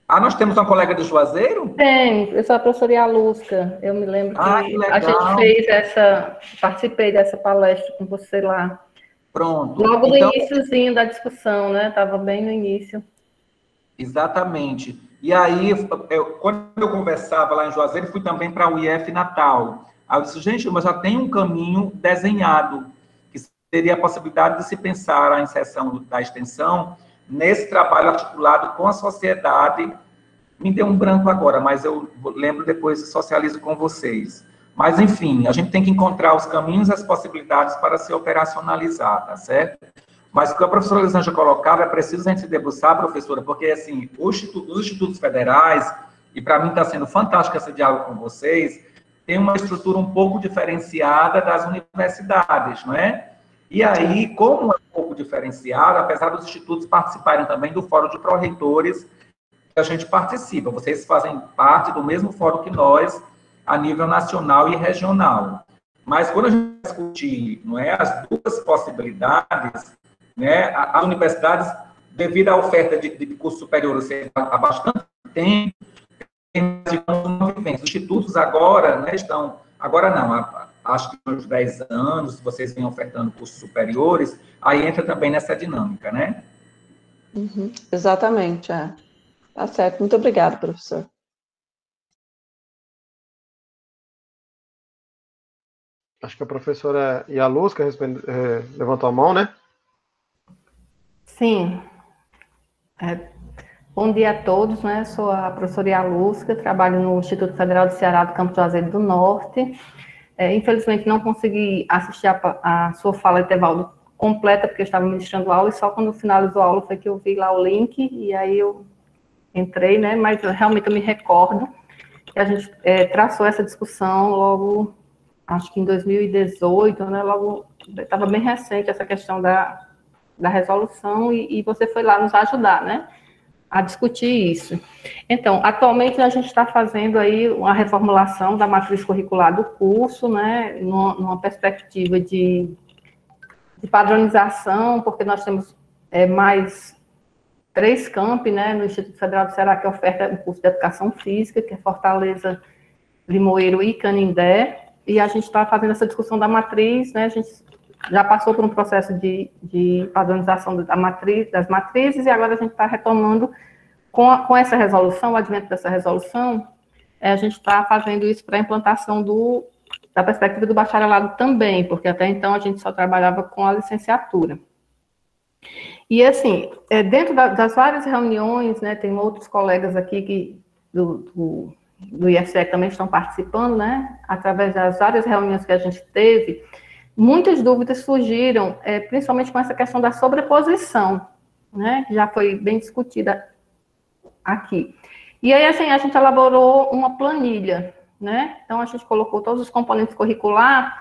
Nós temos uma colega de Juazeiro? Tem, eu sou a professora Ialusca. Eu me lembro que a gente fez participei dessa palestra com você lá. Pronto. Logo no iniciozinho da discussão, né? Estava bem no início. Exatamente. E aí, quando eu conversava lá em Juazeiro, fui também para o IF Natal. Aí eu disse, gente, mas já tem um caminho desenhado, que seria a possibilidade de se pensar a inserção da extensão nesse trabalho articulado com a sociedade. Me deu um branco agora, mas eu lembro depois e socializo com vocês. Mas, enfim, a gente tem que encontrar os caminhos e as possibilidades para se operacionalizar, tá certo? Mas o que a professora Elisângela colocava, é preciso a gente se debruçar, professora, porque, assim, os institutos federais, e para mim está sendo fantástico esse diálogo com vocês, tem uma estrutura um pouco diferenciada das universidades, não é? E aí, como é um pouco diferenciada, apesar dos institutos participarem também do Fórum de Pró-Reitores, que a gente participa, vocês fazem parte do mesmo fórum que nós, a nível nacional e regional. Mas quando a gente discutir, não é, as duas possibilidades, né, as universidades, devido à oferta de curso superior há bastante tempo, tem uma vivência. Os institutos agora, né, agora não, acho que nos 10 anos, vocês vêm ofertando cursos superiores, aí entra também nessa dinâmica, né? Exatamente, Tá certo. Muito obrigada, professor. Acho que a professora Ialusca levantou a mão, né? Sim. Bom dia a todos, né? Sou a professora Ialusca, trabalho no Instituto Federal do Ceará do Campo Juazeiro do Norte. Infelizmente, não consegui assistir a sua fala, Etevaldo, completa, porque eu estava ministrando aula, e só quando finalizou a aula foi que eu vi lá o link, e aí eu entrei, né? Mas realmente eu me recordo que a gente traçou essa discussão logo, acho que em 2018, né? Logo, estava bem recente essa questão da resolução, e você foi lá nos ajudar, né, a discutir isso. Então, atualmente a gente está fazendo aí uma reformulação da matriz curricular do curso, né, numa perspectiva de padronização, porque nós temos mais 3 campi, né, no Instituto Federal do Ceará, que oferta o curso de Educação Física, que é Fortaleza, Limoeiro e Canindé, e a gente está fazendo essa discussão da matriz, né, a gente já passou por um processo de padronização das matrizes, e agora a gente está retomando com essa resolução, o advento dessa resolução, a gente está fazendo isso para a implantação da perspectiva do bacharelado também, porque até então a gente só trabalhava com a licenciatura. E, assim, dentro das várias reuniões, né, tem outros colegas aqui do IFCE que também estão participando, né, através das várias reuniões que a gente teve, muitas dúvidas surgiram, principalmente com essa questão da sobreposição, né, que já foi bem discutida aqui. E aí, assim, a gente elaborou uma planilha, né, então a gente colocou todos os componentes curriculares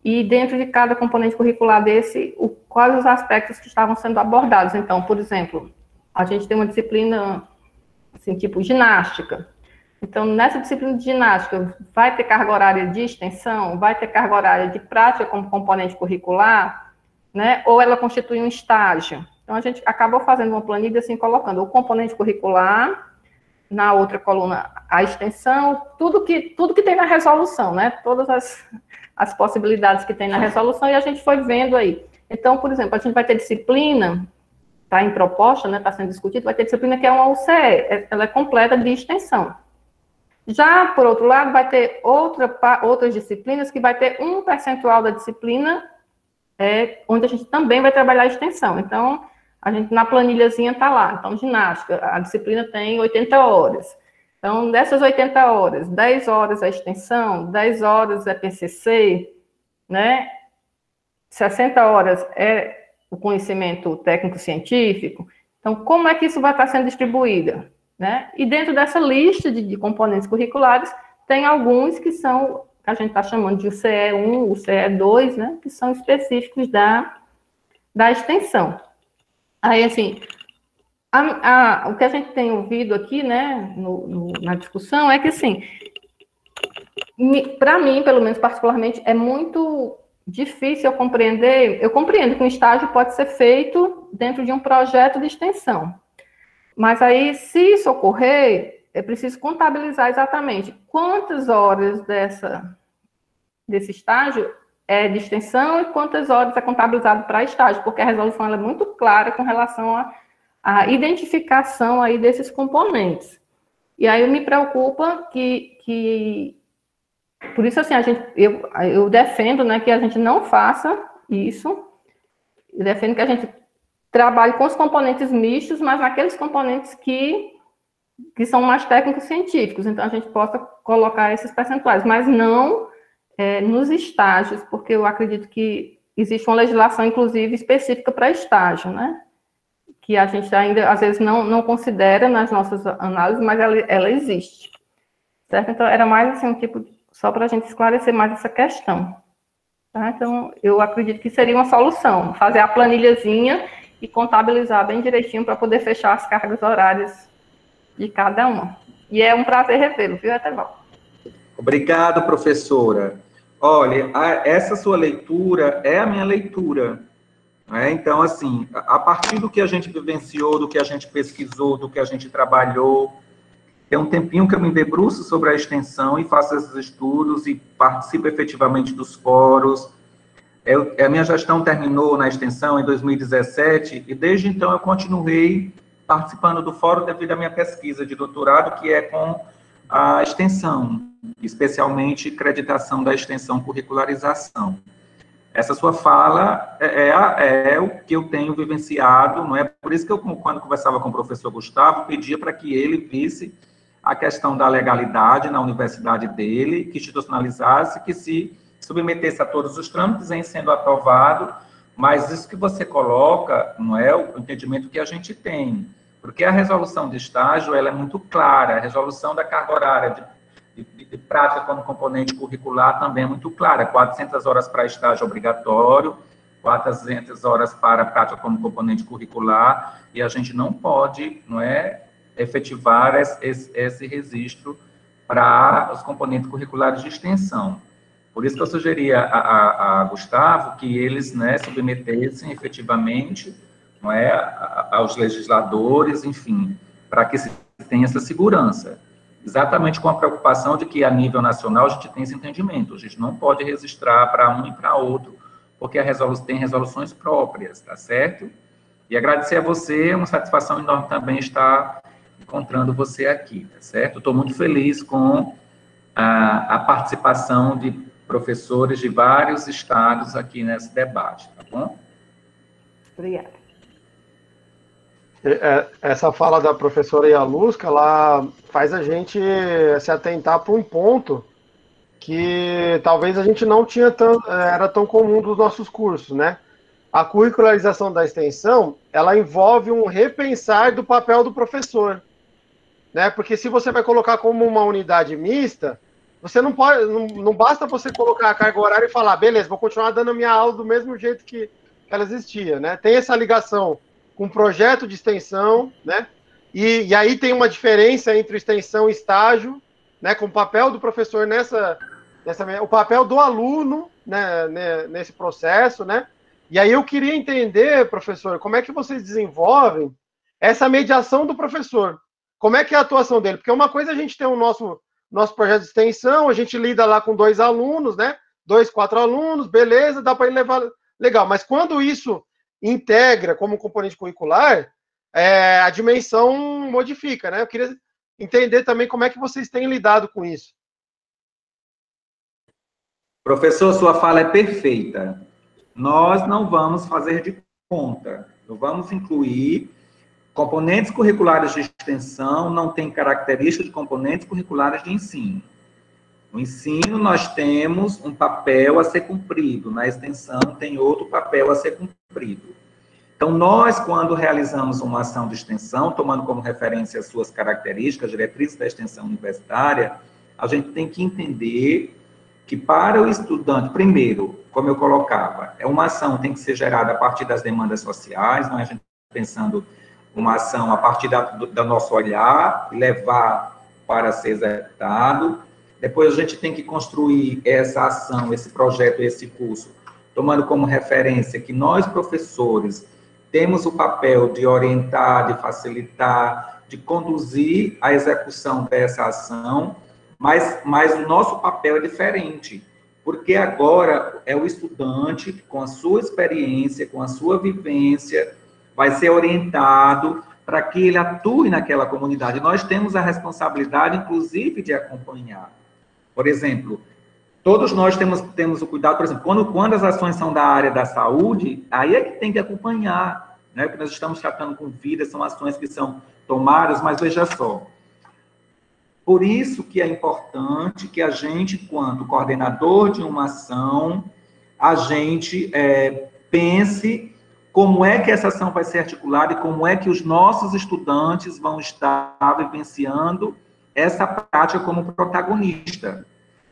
e dentro de cada componente curricular desse, quais os aspectos que estavam sendo abordados. Então, por exemplo, a gente tem uma disciplina, assim, tipo ginástica. Então, nessa disciplina de ginástica, vai ter carga horária de extensão, vai ter carga horária de prática como componente curricular, né? Ou ela constitui um estágio. Então, a gente acabou fazendo uma planilha, assim, colocando o componente curricular, na outra coluna a extensão, tudo que tem na resolução, né? Todas as possibilidades que tem na resolução, e a gente foi vendo aí. Então, por exemplo, a gente vai ter disciplina, está em proposta, né, está sendo discutido, vai ter disciplina que é uma UCE, ela é completa de extensão. Já, por outro lado, vai ter outras disciplinas que vai ter um percentual da disciplina onde a gente também vai trabalhar a extensão. Então, a gente na planilhazinha está lá. Então, ginástica, a disciplina tem 80 horas. Então, dessas 80 horas, 10 horas é extensão, 10 horas é PCC, né? 60 horas é o conhecimento técnico-científico. Então, como é que isso vai estar sendo distribuído, né? E dentro dessa lista de componentes curriculares, tem alguns que são, que a gente está chamando de UCE1, UCE2, né? Que são específicos da extensão. Aí, assim, o que a gente tem ouvido aqui, né, na discussão, é que, assim, para mim, pelo menos particularmente, é muito difícil eu compreender. Eu compreendo que um estágio pode ser feito dentro de um projeto de extensão, mas aí, se isso ocorrer, é preciso contabilizar exatamente quantas horas desse estágio é de extensão e quantas horas é contabilizado para estágio, porque a resolução ela é muito clara com relação a identificação aí desses componentes. E aí me preocupa que por isso, assim, eu defendo, né, que a gente não faça isso, eu defendo que a gente trabalhe com os componentes mistos, mas naqueles componentes que são mais técnicos científicos, então a gente possa colocar esses percentuais, mas não nos estágios, porque eu acredito que existe uma legislação, inclusive, específica para estágio, né? Que a gente ainda, às vezes, não considera nas nossas análises, mas ela existe, certo? Então, era mais, assim, um tipo, só para a gente esclarecer mais essa questão, tá? Então, eu acredito que seria uma solução, fazer a planilhazinha e contabilizar bem direitinho para poder fechar as cargas horárias de cada uma. E é um prazer revê-lo, viu, Etevaldo? Obrigado, professora. Olha, essa sua leitura é a minha leitura. Então, assim, a partir do que a gente vivenciou, do que a gente pesquisou, do que a gente trabalhou, tem um tempinho que eu me debruço sobre a extensão e faço esses estudos e participo efetivamente dos fóruns. A minha gestão terminou na extensão em 2017 e desde então eu continuei participando do fórum devido à minha pesquisa de doutorado, que é com a extensão, especialmente acreditação da extensão, curricularização. Essa sua fala é o que eu tenho vivenciado, não é? Por isso que eu, quando conversava com o professor Gustavo, pedia para que ele visse a questão da legalidade na universidade dele, que institucionalizasse, que se submetesse a todos os trâmites em sendo aprovado, mas isso que você coloca não é o entendimento que a gente tem, porque a resolução de estágio ela é muito clara, a resolução da carga horária de prática como componente curricular também é muito clara, 400 horas para estágio obrigatório, 400 horas para prática como componente curricular, e a gente não pode, não é, efetivar esse registro para os componentes curriculares de extensão. Por isso que eu sugeria a Gustavo que eles, né, submetessem efetivamente, não é, aos legisladores, enfim, para que se tenha essa segurança. Exatamente com a preocupação de que, a nível nacional, a gente tem esse entendimento. A gente não pode registrar para um e para outro, porque tem resoluções próprias, tá certo? E agradecer a você, é uma satisfação enorme também estar encontrando você aqui, tá certo? Estou muito feliz com a participação de professores de vários estados aqui nesse debate, tá bom? Obrigada. Essa fala da professora Yaluska, ela faz a gente se atentar para um ponto que talvez a gente não tinha era tão comum dos nossos cursos, né? A curricularização da extensão, ela envolve um repensar do papel do professor, né? Porque se você vai colocar como uma unidade mista, você não pode, não basta você colocar a carga horária e falar, beleza, vou continuar dando a minha aula do mesmo jeito que ela existia, né? Tem essa ligação com o projeto de extensão, né? E aí tem uma diferença entre extensão e estágio, né? Com o papel do professor o papel do aluno, né? Nesse processo, né? E aí eu queria entender, professor, como é que vocês desenvolvem essa mediação do professor? Como é que é a atuação dele? Porque uma coisa é a gente ter o nosso projeto de extensão, a gente lida lá com 2 alunos, né? 2, 4 alunos, beleza, dá para ele levar, legal. Mas quando isso integra como componente curricular, a dimensão modifica, né? Eu queria entender também como é que vocês têm lidado com isso. Professor, sua fala é perfeita. Nós não vamos fazer de conta, não vamos incluir componentes curriculares de extensão, não tem característica de componentes curriculares de ensino. No ensino, nós temos um papel a ser cumprido, na extensão tem outro papel a ser cumprido. Então, nós, quando realizamos uma ação de extensão, tomando como referência as suas características, diretrizes da extensão universitária, a gente tem que entender que para o estudante, primeiro, como eu colocava, uma ação tem que ser gerada a partir das demandas sociais, não é a gente pensando uma ação a partir do nosso olhar, levar para ser executado. Depois a gente tem que construir essa ação, esse projeto, esse curso, tomando como referência que nós, professores, temos o papel de orientar, de facilitar, de conduzir a execução dessa ação, mas o nosso papel é diferente, porque agora é o estudante, com a sua experiência, com a sua vivência, vai ser orientado para que ele atue naquela comunidade. Nós temos a responsabilidade, inclusive, de acompanhar. Por exemplo, todos nós temos o cuidado, por exemplo, quando as ações são da área da saúde, aí é que tem que acompanhar, né? Porque nós estamos tratando com vidas, são ações que são tomadas, mas veja só. Por isso que é importante que a gente, enquanto coordenador de uma ação, a gente pense como é que essa ação vai ser articulada e como é que os nossos estudantes vão estar vivenciando essa prática como protagonista.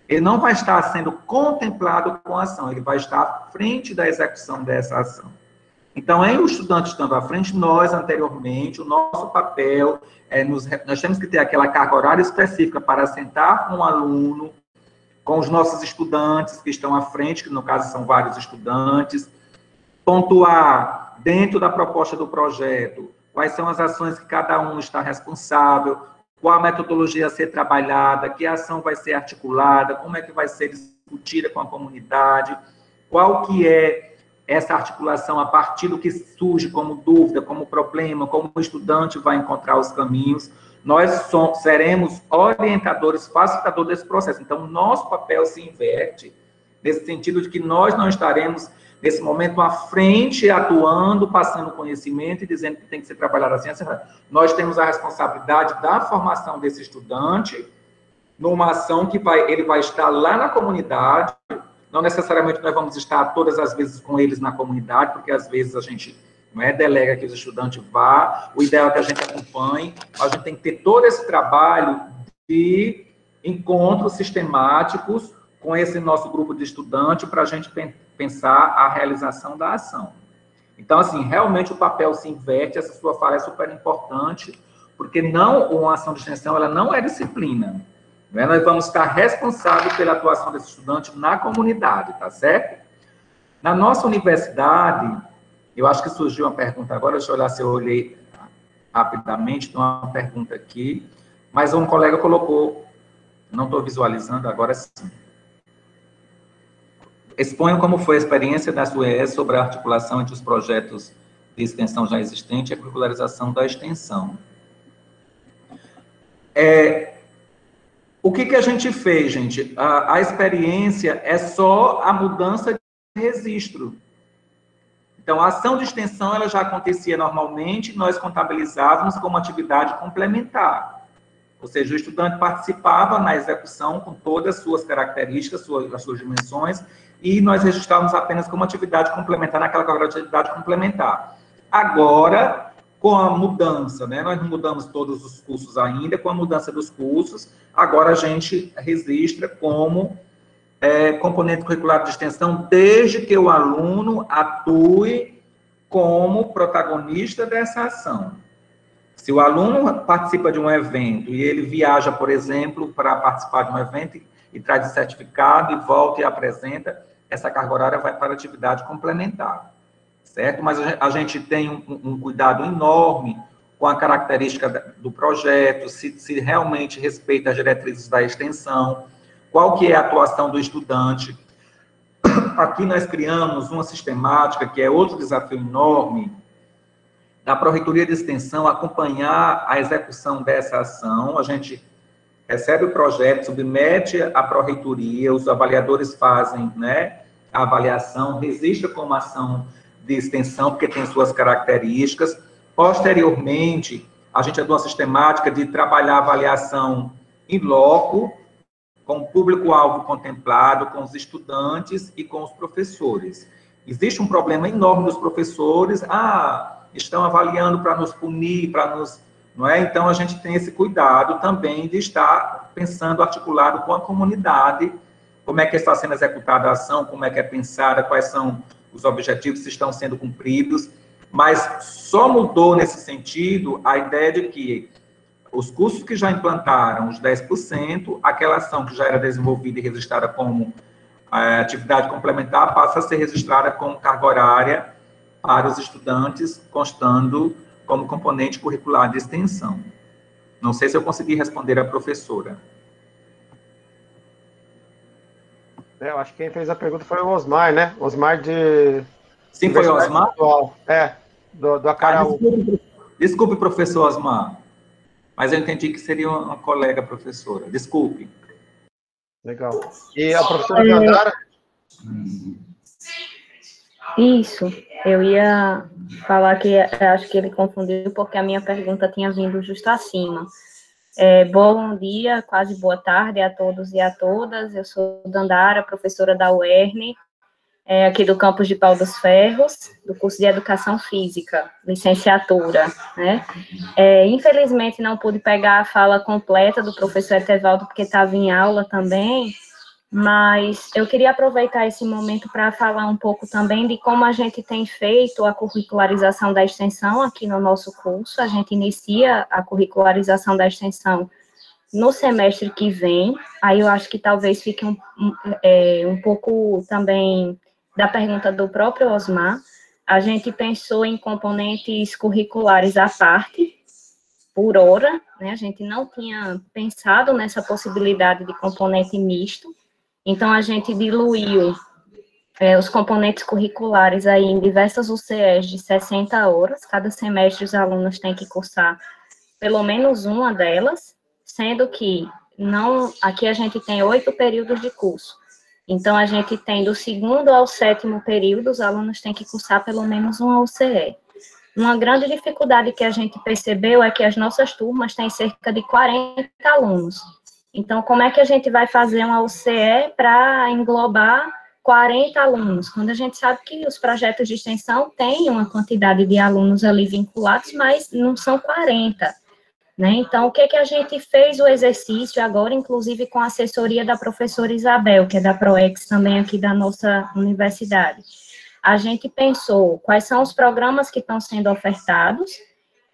Ele não vai estar sendo contemplado com a ação, ele vai estar à frente da execução dessa ação. Então, o estudante estando à frente, nós, anteriormente, o nosso papel, nós temos que ter aquela carga horária específica para sentar com o aluno, com os nossos estudantes que estão à frente, que no caso são vários estudantes, pontuar dentro da proposta do projeto quais são as ações que cada um está responsável, qual a metodologia a ser trabalhada, que ação vai ser articulada, como é que vai ser discutida com a comunidade, qual que é essa articulação a partir do que surge como dúvida, como problema, como o estudante vai encontrar os caminhos. Nós seremos orientadores, facilitadores desse processo. Então, o nosso papel se inverte nesse sentido de que nós não estaremos, nesse momento, à frente, atuando, passando conhecimento e dizendo que tem que ser trabalhado assim. Nós temos a responsabilidade da formação desse estudante numa ação que ele vai estar lá na comunidade. Não necessariamente nós vamos estar todas as vezes com eles na comunidade, porque às vezes a gente delega que o estudante vá, o ideal é que a gente acompanhe, a gente tem que ter todo esse trabalho de encontros sistemáticos com esse nosso grupo de estudantes para a gente pensar a realização da ação. Então, assim, realmente o papel se inverte, essa sua fala é super importante, porque uma ação de extensão, ela não é disciplina. Nós vamos estar responsáveis pela atuação desse estudante na comunidade, tá certo? Na nossa universidade, eu acho que surgiu uma pergunta agora, deixa eu olhar se eu olhei rapidamente, tem uma pergunta aqui, mas um colega colocou, não estou visualizando, agora sim. Exponham como foi a experiência da SUES sobre a articulação entre os projetos de extensão já existente e a curricularização da extensão. O que a gente fez, gente? A experiência é só a mudança de registro. Então, a ação de extensão ela já acontecia normalmente, nós contabilizávamos como atividade complementar. Ou seja, o estudante participava na execução com todas as suas características, as suas dimensões, e nós registrávamos apenas como atividade complementar naquela atividade complementar. Agora, com a mudança, né, nós não mudamos todos os cursos ainda, com a mudança dos cursos, agora a gente registra como componente curricular de extensão, desde que o aluno atue como protagonista dessa ação. Se o aluno participa de um evento e ele viaja, por exemplo, para participar de um evento e traz o certificado e volta e apresenta, essa carga horária vai para a atividade complementar, certo? Mas a gente tem um cuidado enorme com a característica do projeto, se realmente respeita as diretrizes da extensão, qual que é a atuação do estudante. Aqui nós criamos uma sistemática, que é outro desafio enorme, da Pró-Reitoria de Extensão, acompanhar a execução dessa ação. A gente recebe o projeto, submete à Pró-Reitoria, os avaliadores fazem, né, a avaliação, registra como ação de extensão, porque tem suas características. Posteriormente, a gente adota uma sistemática de trabalhar a avaliação em loco, com o público-alvo contemplado, com os estudantes e com os professores. Existe um problema enorme dos professores, estão avaliando para nos punir, para nos... Não é? Então, a gente tem esse cuidado também de estar pensando articulado com a comunidade, como é que está sendo executada a ação, como é que é pensada, quais são os objetivos que estão sendo cumpridos, mas só mudou nesse sentido a ideia de que os cursos que já implantaram os 10%, aquela ação que já era desenvolvida e registrada como atividade complementar passa a ser registrada como carga horária para os estudantes, constando como componente curricular de extensão. Não sei se eu consegui responder a professora. Eu acho que quem fez a pergunta foi o Osmar, né? Osmar de... Sim, foi o Osmar? Do Acaraú. Desculpe, professor Osmar. Mas eu entendi que seria uma colega professora. Desculpe. Legal. E a professora Dandara? Isso. Eu ia falar que acho que ele confundiu porque a minha pergunta tinha vindo justo acima. Bom dia, quase boa tarde a todos e a todas. Eu sou Dandara, professora da UERN, aqui do campus de Pau dos Ferros, do curso de Educação Física, licenciatura, né? Infelizmente, não pude pegar a fala completa do professor Etevaldo, porque estava em aula também, mas eu queria aproveitar esse momento para falar um pouco também de como a gente tem feito a curricularização da extensão aqui no nosso curso. A gente inicia a curricularização da extensão no semestre que vem, aí eu acho que talvez fique um pouco também da pergunta do próprio Osmar. A gente pensou em componentes curriculares à parte, por hora, né? A gente não tinha pensado nessa possibilidade de componente misto, então a gente diluiu os componentes curriculares aí em diversas UCEs de 60 horas, cada semestre os alunos têm que cursar pelo menos uma delas, sendo que aqui a gente tem 8 períodos de curso. Então, a gente tem do 2º ao 7º período, os alunos têm que cursar pelo menos uma UCE. Uma grande dificuldade que a gente percebeu é que as nossas turmas têm cerca de 40 alunos. Então, como é que a gente vai fazer uma UCE para englobar 40 alunos? Quando a gente sabe que os projetos de extensão têm uma quantidade de alunos ali vinculados, mas não são 40. Né? Então, o que a gente fez o exercício agora, inclusive com a assessoria da professora Isabel, que é da ProEx também aqui da nossa universidade. A gente pensou quais são os programas que estão sendo ofertados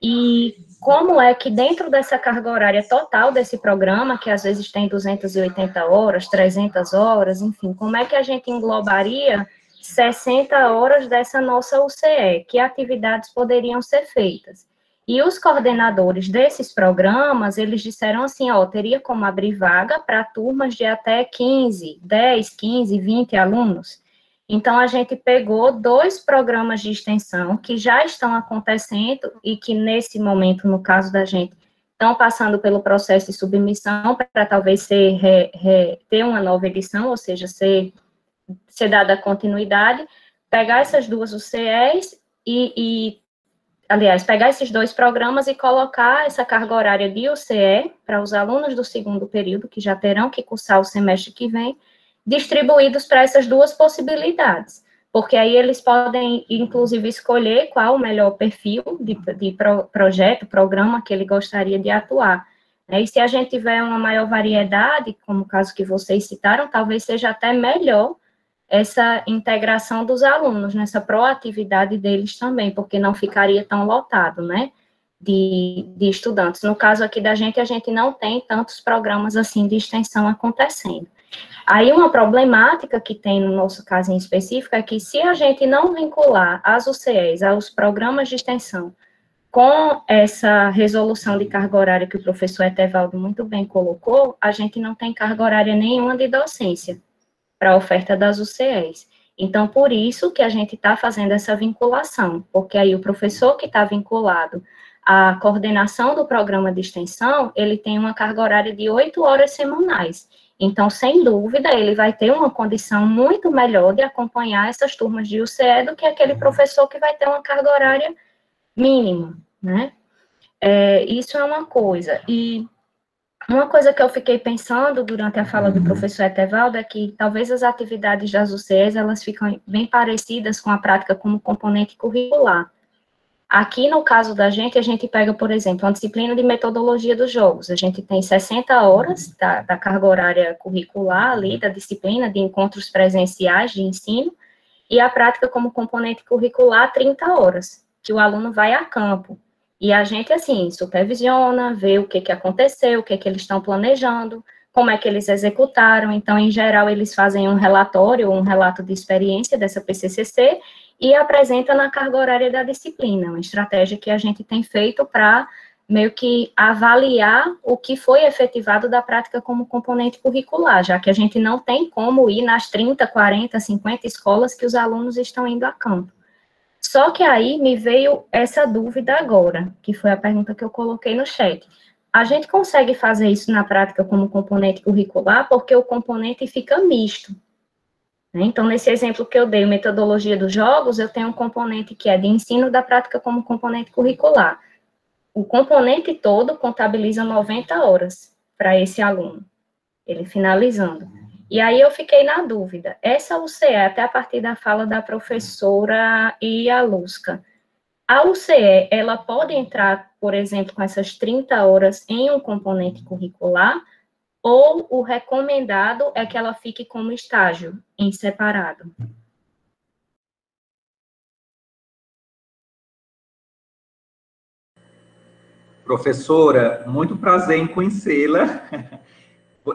e como é que dentro dessa carga horária total desse programa, que às vezes tem 280 horas, 300 horas, enfim, como é que a gente englobaria 60 horas dessa nossa UCE, que atividades poderiam ser feitas. E os coordenadores desses programas, eles disseram assim, teria como abrir vaga para turmas de até 10, 15, 20 alunos. Então, a gente pegou 2 programas de extensão que já estão acontecendo e que, nesse momento, no caso da gente, estão passando pelo processo de submissão para talvez ter uma nova edição, ou seja, ser dada continuidade, pegar essas duas UCEs aliás, pegar esses dois programas e colocar essa carga horária de UCE para os alunos do segundo período, que já terão que cursar o semestre que vem, distribuídos para essas duas possibilidades, porque aí eles podem, inclusive, escolher qual o melhor perfil de projeto, programa que ele gostaria de atuar. E se a gente tiver uma maior variedade, como o caso que vocês citaram, talvez seja até melhor essa integração dos alunos, nessa proatividade deles também, porque não ficaria tão lotado, né, de estudantes. No caso aqui da gente, a gente não tem tantos programas assim de extensão acontecendo. Aí uma problemática que tem no nosso caso em específico é que se a gente não vincular as UCEs aos programas de extensão com essa resolução de carga horária que o professor Etevaldo muito bem colocou, a gente não tem carga horária nenhuma de docência para a oferta das UCEs. Então, por isso que a gente está fazendo essa vinculação, porque aí o professor que está vinculado à coordenação do programa de extensão, ele tem uma carga horária de 8 horas semanais. Então, sem dúvida, ele vai ter uma condição muito melhor de acompanhar essas turmas de UCE do que aquele professor que vai ter uma carga horária mínima, né? Isso é uma coisa. E uma coisa que eu fiquei pensando durante a fala do professor Etevaldo é que talvez as atividades das UCEs, elas ficam bem parecidas com a prática como componente curricular. Aqui, no caso da gente, a gente pega, por exemplo, uma disciplina de metodologia dos jogos. A gente tem 60 horas da carga horária curricular ali, da disciplina de encontros presenciais de ensino, e a prática como componente curricular, 30 horas, que o aluno vai a campo. E a gente, assim, supervisiona, vê o que aconteceu, o que eles estão planejando, como é que eles executaram. Então, em geral, eles fazem um relatório, um relato de experiência dessa PCCC e apresenta na carga horária da disciplina, uma estratégia que a gente tem feito para meio que avaliar o que foi efetivado da prática como componente curricular, já que a gente não tem como ir nas 30, 40, 50 escolas que os alunos estão indo a campo. Só que aí me veio essa dúvida agora, que foi a pergunta que eu coloquei no chat. A gente consegue fazer isso na prática como componente curricular porque o componente fica misto. Né? Então, nesse exemplo que eu dei, metodologia dos jogos, eu tenho um componente que é de ensino da prática como componente curricular. O componente todo contabiliza 90 horas para esse aluno, ele finalizando. E aí eu fiquei na dúvida, essa UCE, até a partir da fala da professora Ialusca, a UCE, ela pode entrar, por exemplo, com essas 30 horas em um componente curricular, ou o recomendado é que ela fique como estágio, em separado? Professora, muito prazer em conhecê-la.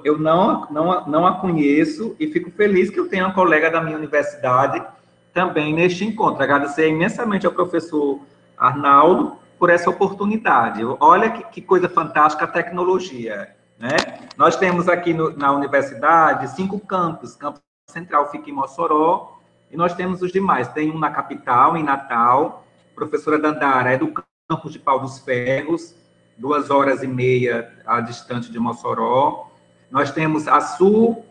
Eu não a conheço e fico feliz que eu tenha uma colega da minha universidade também neste encontro. Agradecer imensamente ao professor Arnaldo por essa oportunidade. Olha que coisa fantástica a tecnologia, né? Nós temos aqui na universidade 5 campos. O campus central fica em Mossoró e nós temos os demais. Tem um na capital, em Natal. A professora Dandara é do campus de Pau dos Ferros, 2h30 distante de Mossoró. Nós temos Açu,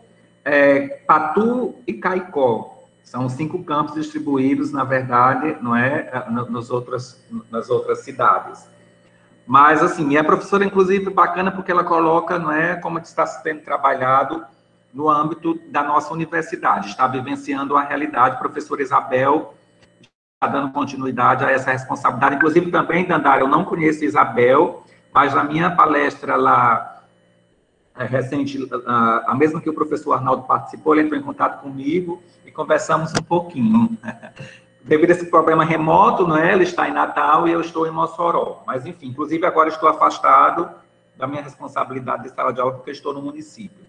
Patu e Caicó. São 5 campos distribuídos, na verdade, não é, nas outras cidades. Mas, assim, a professora, inclusive, bacana porque ela coloca, não é, como está sendo trabalhado no âmbito da nossa universidade. Está vivenciando a realidade. A professora Isabel está dando continuidade a essa responsabilidade. Inclusive, também, Dandara, eu não conheço Isabel, mas na minha palestra lá, recente, a mesma que o professor Arnaldo participou, ele entrou em contato comigo e conversamos um pouquinho. Devido a esse problema remoto, não é? Ele está em Natal e eu estou em Mossoró. Mas, enfim, inclusive agora estou afastado da minha responsabilidade de sala de aula porque estou no município.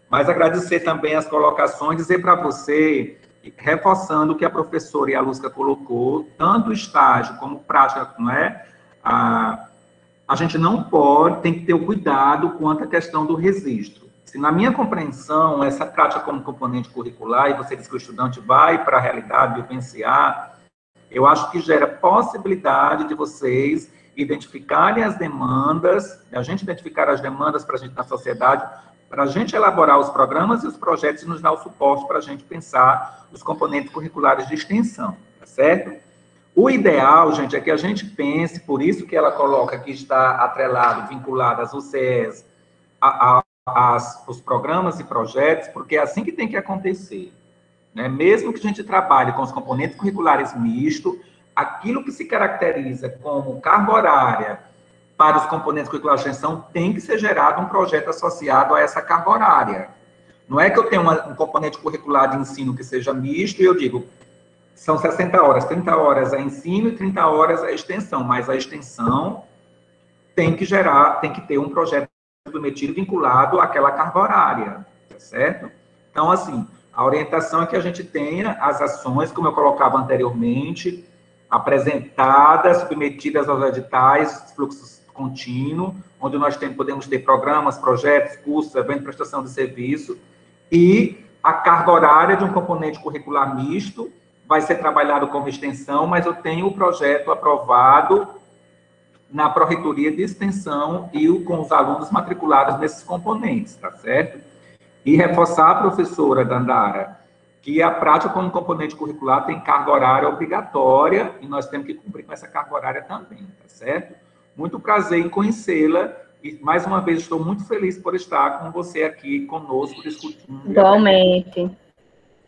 Mas agradecer também as colocações, dizer para você, reforçando o que a professora Ialusca colocou, tanto estágio como prática, não é? A gente não pode, tem que ter o cuidado quanto à questão do registro. Se na minha compreensão, essa prática como componente curricular, e você diz que o estudante vai para a realidade vivenciar, eu acho que gera possibilidade de vocês identificarem as demandas, a gente identificar as demandas para a gente na sociedade, para a gente elaborar os programas e os projetos e nos dar o suporte para a gente pensar os componentes curriculares de extensão, tá certo? O ideal, gente, é que a gente pense, por isso que ela coloca que está atrelado, vinculado às UCEs, os programas e projetos, porque é assim que tem que acontecer, né? Mesmo que a gente trabalhe com os componentes curriculares mistos, aquilo que se caracteriza como carga horária para os componentes curriculares de extensão tem que ser gerado um projeto associado a essa carga horária. Não é que eu tenho um componente curricular de ensino que seja misto e eu digo, são 60 horas, 30 horas é ensino e 30 horas é extensão, mas a extensão tem que ter um projeto submetido vinculado àquela carga horária, tá certo? Então, assim, a orientação é que a gente tenha as ações, como eu colocava anteriormente, apresentadas, submetidas aos editais, fluxos contínuos, onde nós podemos ter programas, projetos, cursos, eventos de prestação de serviço, e a carga horária de um componente curricular misto vai ser trabalhado como extensão, mas eu tenho o projeto aprovado na Pró-Reitoria de Extensão e com os alunos matriculados nesses componentes, tá certo? E reforçar a professora Dandara que a prática como componente curricular tem carga horária obrigatória e nós temos que cumprir com essa carga horária também, tá certo? Muito prazer em conhecê-la e, mais uma vez, estou muito feliz por estar com você aqui conosco discutindo. Igualmente.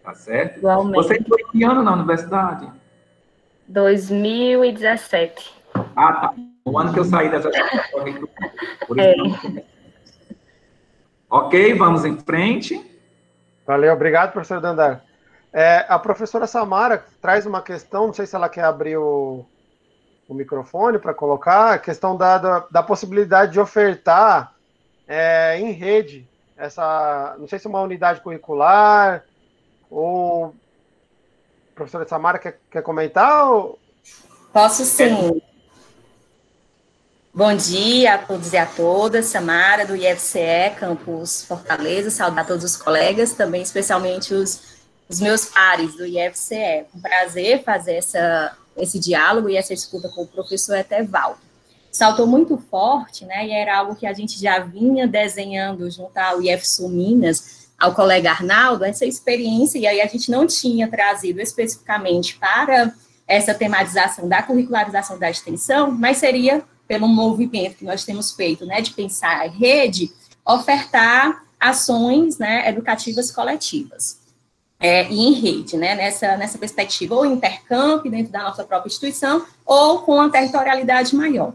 Tá certo? Igualmente. Você entrou em que ano na universidade? 2017. Ah, tá. O ano que eu saí da gestão. Por isso Ok, vamos em frente. Valeu, obrigado, professor Dandara. A professora Samara traz uma questão, não sei se ela quer abrir o microfone para colocar, a questão da possibilidade de ofertar em rede, não sei se uma unidade curricular, ou a professora Samara quer comentar? Ou... Posso sim. Bom dia a todos e a todas, Samara, do IFCE, Campus Fortaleza, saudar todos os colegas, também especialmente os meus pares do IFCE. Um prazer fazer esse diálogo e essa escuta com o professor Etevaldo. Saltou muito forte, né, e era algo que a gente já vinha desenhando junto ao IFSU Minas, ao colega Arnaldo, essa experiência, e aí a gente não tinha trazido especificamente para essa tematização da curricularização da extensão, mas seria pelo movimento que nós temos feito, né, de pensar em rede, ofertar ações, né, educativas coletivas, e em rede, né, nessa perspectiva, ou intercamp dentro da nossa própria instituição, ou com a territorialidade maior.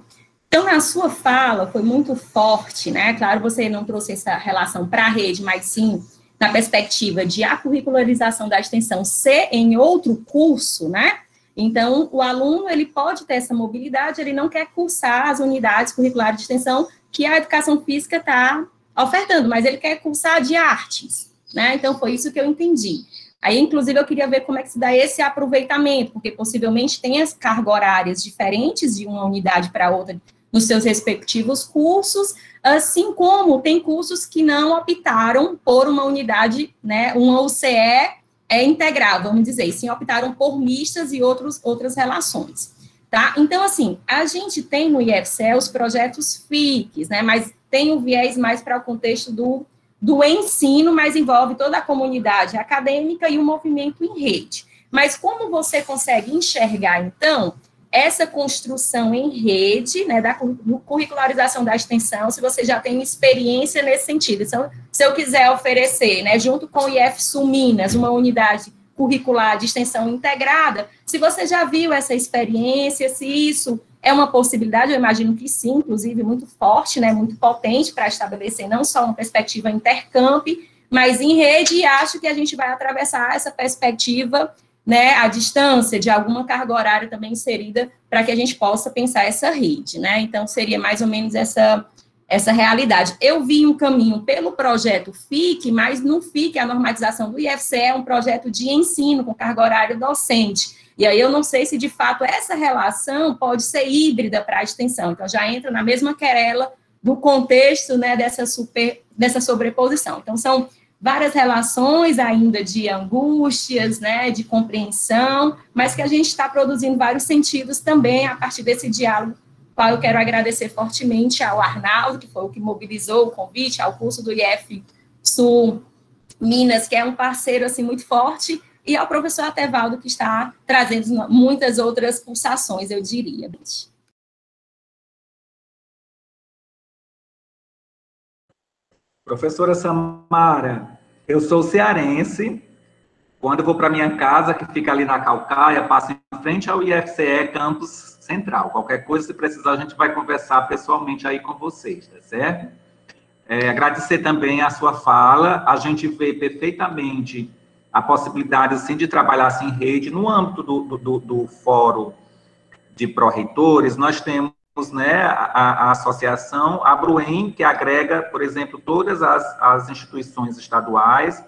Então, na sua fala, foi muito forte, né, claro, você não trouxe essa relação para a rede, mas sim na perspectiva de a curricularização da extensão ser em outro curso, né. Então, o aluno, ele pode ter essa mobilidade, ele não quer cursar as unidades curriculares de extensão que a educação física está ofertando, mas ele quer cursar de artes, né? Então, foi isso que eu entendi. Aí, inclusive, eu queria ver como é que se dá esse aproveitamento, porque possivelmente tem as cargas horárias diferentes de uma unidade para outra nos seus respectivos cursos, assim como tem cursos que não optaram por uma unidade, né, uma UCE integral, vamos dizer, e sim optaram por mistas e outras relações, tá? Então, assim, a gente tem no IFCE os projetos FICs, né, mas tem o viés mais para o contexto do ensino, mas envolve toda a comunidade acadêmica e o movimento em rede. Mas como você consegue enxergar, então, essa construção em rede, né, da curricularização da extensão, se você já tem experiência nesse sentido. Então, se eu quiser oferecer, né, junto com o IFSU Minas, uma unidade curricular de extensão integrada, se você já viu essa experiência, se isso é uma possibilidade, eu imagino que sim, inclusive muito forte, né, muito potente para estabelecer não só uma perspectiva intercamp, mas em rede, e acho que a gente vai atravessar essa perspectiva, né, a distância de alguma carga horária também inserida para que a gente possa pensar essa rede, né, então seria mais ou menos essa realidade. Eu vi um caminho pelo projeto FIC, mas no FIC, a normatização do IFCE é um projeto de ensino com carga horária docente, e aí eu não sei se de fato essa relação pode ser híbrida para a extensão, então já entra na mesma querela do contexto, né, dessa sobreposição. Então são várias relações ainda de angústias, né, de compreensão, mas que a gente está produzindo vários sentidos também a partir desse diálogo, qual eu quero agradecer fortemente ao Arnaldo, que foi o que mobilizou o convite, ao curso do IF Sul Minas, que é um parceiro assim muito forte, e ao professor Atevaldo, que está trazendo muitas outras pulsações, eu diria. Professora Samara, eu sou cearense. Quando eu vou para minha casa, que fica ali na Caucaia, passo em frente ao IFCE Campus Central. Qualquer coisa, se precisar, a gente vai conversar pessoalmente aí com vocês, tá certo? Agradecer também a sua fala. A gente vê perfeitamente a possibilidade, assim, de trabalhar assim, em rede. No âmbito do Fórum de Pró-Reitores, nós temos, né, a associação Abruem, que agrega, por exemplo, todas as instituições estaduais.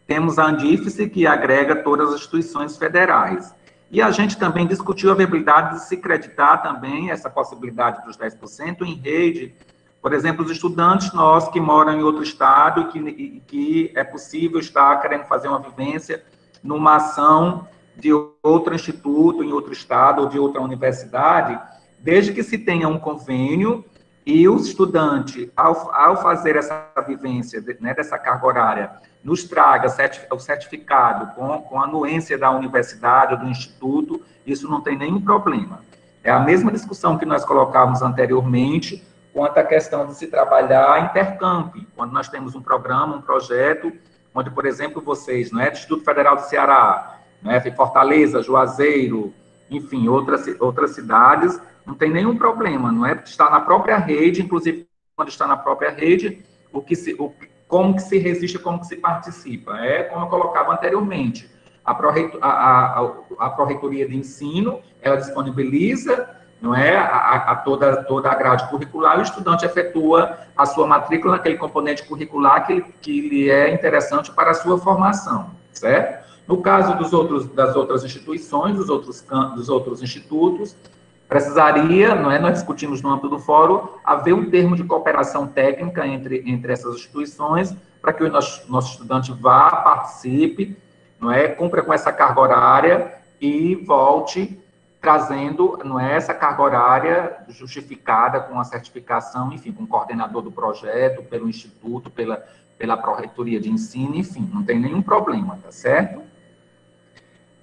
Temos a Andífice, que agrega todas as instituições federais. E a gente também discutiu a viabilidade de se creditar também essa possibilidade dos 10% em rede. Por exemplo, os estudantes nossos que moram em outro estado e que é possível estar querendo fazer uma vivência numa ação de outro instituto, em outro estado ou de outra universidade, desde que se tenha um convênio e o estudante, ao fazer essa vivência, né, dessa carga horária, nos traga o certificado com a anuência da universidade ou do instituto, isso não tem nenhum problema. É a mesma discussão que nós colocávamos anteriormente, quanto à questão de se trabalhar intercamp, quando nós temos um programa, um projeto, onde, por exemplo, vocês, não é, do Instituto Federal do Ceará, não é, Fortaleza, Juazeiro, enfim, outras cidades, não tem nenhum problema, não é? Está na própria rede, inclusive, quando está na própria rede, como que se resiste, como que se participa. É como eu colocava anteriormente. A Pró-Reitoria de Ensino, ela disponibiliza, não é, toda a grade curricular, e o estudante efetua a sua matrícula naquele componente curricular que lhe é interessante para a sua formação, certo? No caso das outras instituições, dos outros institutos, precisaria, não é, nós discutimos no âmbito do fórum, haver um termo de cooperação técnica entre essas instituições, para que o nosso estudante vá, participe, não é, cumpra com essa carga horária e volte trazendo, não é, essa carga horária justificada com a certificação, enfim, com o coordenador do projeto, pelo instituto, pela Pró-Reitoria de Ensino, enfim, não tem nenhum problema, tá certo?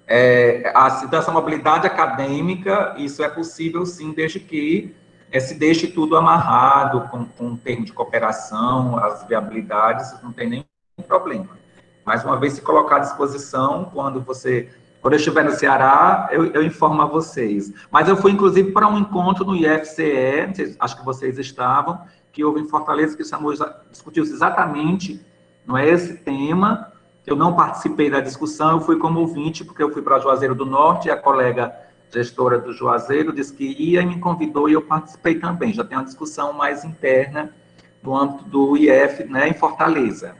Essa mobilidade acadêmica, isso é possível, sim, desde que se deixe tudo amarrado, com um termo de cooperação, as viabilidades, não tem nenhum problema. Mais uma vez, se colocar à disposição, quando eu estiver no Ceará, eu informo a vocês. Mas eu fui, inclusive, para um encontro no IFCE, acho que vocês estavam, que houve em Fortaleza, que discutiu-se exatamente, não é, esse tema. Eu não participei da discussão, eu fui como ouvinte, porque eu fui para Juazeiro do Norte, e a colega gestora do Juazeiro disse que ia e me convidou, e eu participei também. Já tem uma discussão mais interna no âmbito do IF, né, em Fortaleza.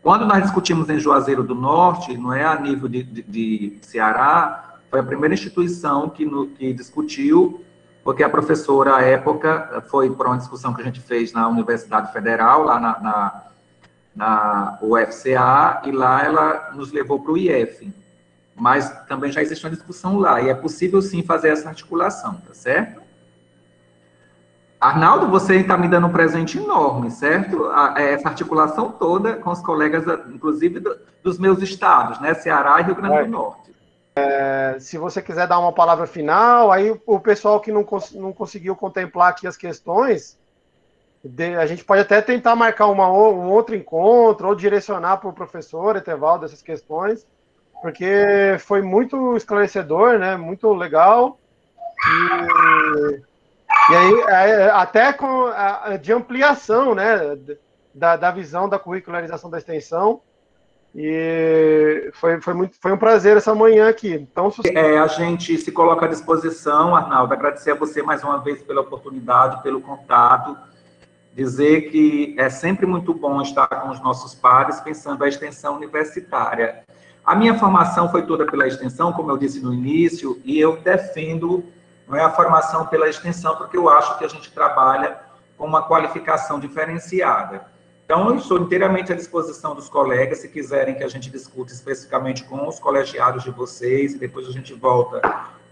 Quando nós discutimos em Juazeiro do Norte, não é, a nível de Ceará, foi a primeira instituição que discutiu, porque a professora, à época, foi para uma discussão que a gente fez na Universidade Federal, lá na UFCA, e lá ela nos levou para o IF. Mas também já existe uma discussão lá, e é possível, sim, fazer essa articulação, tá certo? Arnaldo, você está me dando um presente enorme, certo? Essa articulação toda com os colegas, inclusive dos meus estados, né? Ceará e Rio Grande do Norte. Se você quiser dar uma palavra final, aí o pessoal que não conseguiu contemplar aqui as questões, a gente pode até tentar marcar um outro encontro, ou direcionar para o professor Etevaldo essas questões, porque foi muito esclarecedor, né? Muito legal. E aí, até de ampliação, né, da visão da curricularização da extensão, e foi um prazer essa manhã aqui. Então, a gente se coloca à disposição, Arnaldo, agradecer a você mais uma vez pela oportunidade, pelo contato, dizer que é sempre muito bom estar com os nossos pares, pensando a extensão universitária. A minha formação foi toda pela extensão, como eu disse no início, e eu defendo, não é, a formação pela extensão, porque eu acho que a gente trabalha com uma qualificação diferenciada. Então, eu estou inteiramente à disposição dos colegas, se quiserem que a gente discute especificamente com os colegiados de vocês, e depois a gente volta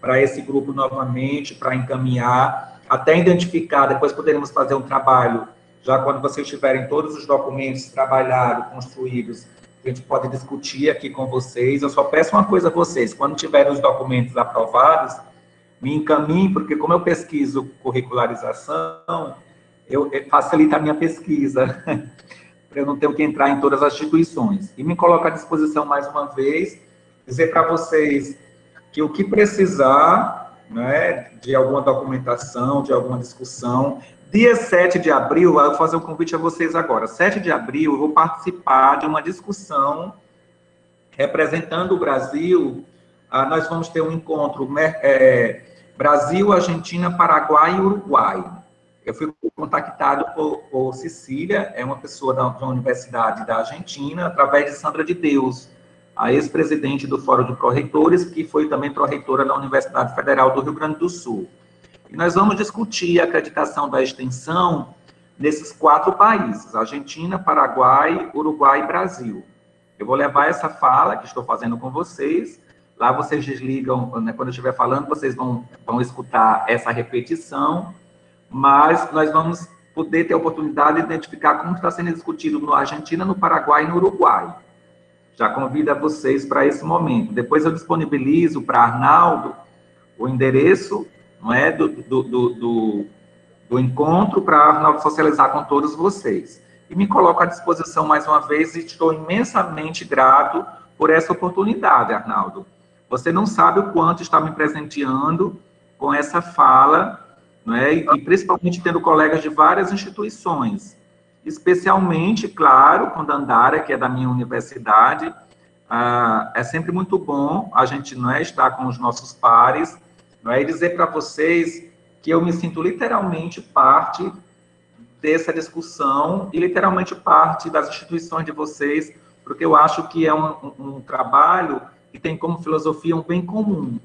para esse grupo novamente, para encaminhar, até identificar, depois poderemos fazer um trabalho, já quando vocês tiverem todos os documentos trabalhados, construídos, a gente pode discutir aqui com vocês. Eu só peço uma coisa a vocês, quando tiverem os documentos aprovados, me encaminhem, porque como eu pesquiso curricularização, eu facilita a minha pesquisa, para eu não ter que entrar em todas as instituições. E me coloco à disposição mais uma vez, dizer para vocês que o que precisar, né, de alguma documentação, de alguma discussão, dia 7 de abril, eu vou fazer um convite a vocês agora, 7 de abril, eu vou participar de uma discussão representando o Brasil. Nós vamos ter um encontro Brasil, Argentina, Paraguai e Uruguai. Eu fui contactado por Cecília, é uma pessoa da Universidade da Argentina, através de Sandra de Deus, a ex-presidente do Fórum de Pró-Reitores, que foi também pró-reitora da Universidade Federal do Rio Grande do Sul. E nós vamos discutir a acreditação da extensão nesses 4 países, Argentina, Paraguai, Uruguai e Brasil. Eu vou levar essa fala que estou fazendo com vocês, lá vocês desligam, né, quando eu estiver falando, vocês vão escutar essa repetição, mas nós vamos poder ter a oportunidade de identificar como está sendo discutido na Argentina, no Paraguai e no Uruguai. Já convido vocês para esse momento. Depois eu disponibilizo para Arnaldo o endereço, não é, do encontro, para Arnaldo socializar com todos vocês. E me coloco à disposição mais uma vez e estou imensamente grato por essa oportunidade, Arnaldo. Você não sabe o quanto está me presenteando com essa fala, não é? E principalmente tendo colegas de várias instituições, especialmente, claro, com Dandara, que é da minha universidade. É sempre muito bom a gente, não é, estar com os nossos pares, não é, e dizer para vocês que eu me sinto literalmente parte dessa discussão e literalmente parte das instituições de vocês, porque eu acho que é um trabalho que tem como filosofia um bem comum,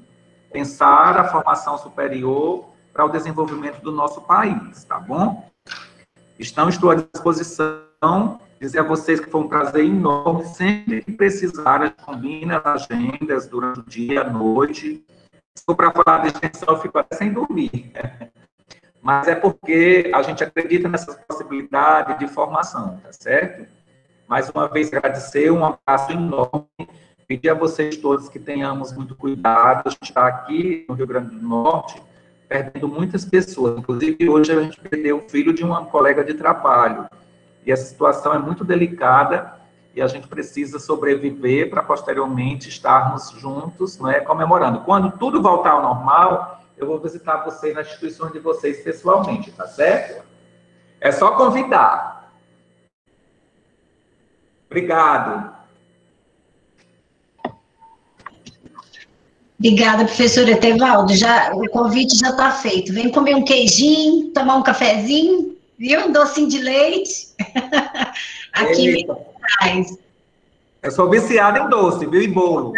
pensar a formação superior para o desenvolvimento do nosso país, tá bom? Estou à disposição, dizer a vocês que foi um prazer enorme, sempre que precisar, a gente combina as agendas durante o dia, à noite. Se for para falar de extensão, eu fico até sem dormir. Mas é porque a gente acredita nessas possibilidades de formação, tá certo? Mais uma vez, agradecer, um abraço enorme, pedir a vocês todos que tenhamos muito cuidado. A gente está aqui no Rio Grande do Norte, perdendo muitas pessoas. Inclusive, hoje a gente perdeu o filho de uma colega de trabalho. E essa situação é muito delicada e a gente precisa sobreviver para, posteriormente, estarmos juntos, não é, comemorando. Quando tudo voltar ao normal, eu vou visitar vocês nas instituições de vocês pessoalmente, tá certo? É só convidar. Obrigado. Obrigada, professora Etevaldo. O convite já está feito. Vem comer um queijinho, tomar um cafezinho, viu? Um docinho de leite. Aqui me traz. Eu sou viciada em doce, viu? E bolo.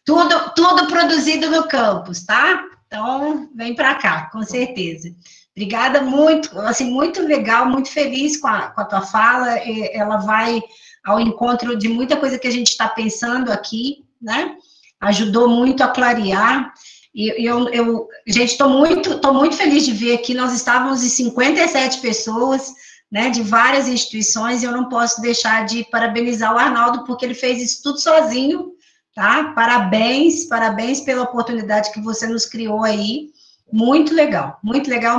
Tudo produzido no campus, tá? Então, vem para cá, com certeza. Obrigada, muito, assim, muito legal, muito feliz com a tua fala. Ela vai ao encontro de muita coisa que a gente está pensando aqui, né? Ajudou muito a clarear, gente, estou muito feliz de ver aqui, nós estávamos em 57 pessoas, né, de várias instituições, e eu não posso deixar de parabenizar o Arnaldo, porque ele fez isso tudo sozinho, tá? Parabéns pela oportunidade que você nos criou aí, muito legal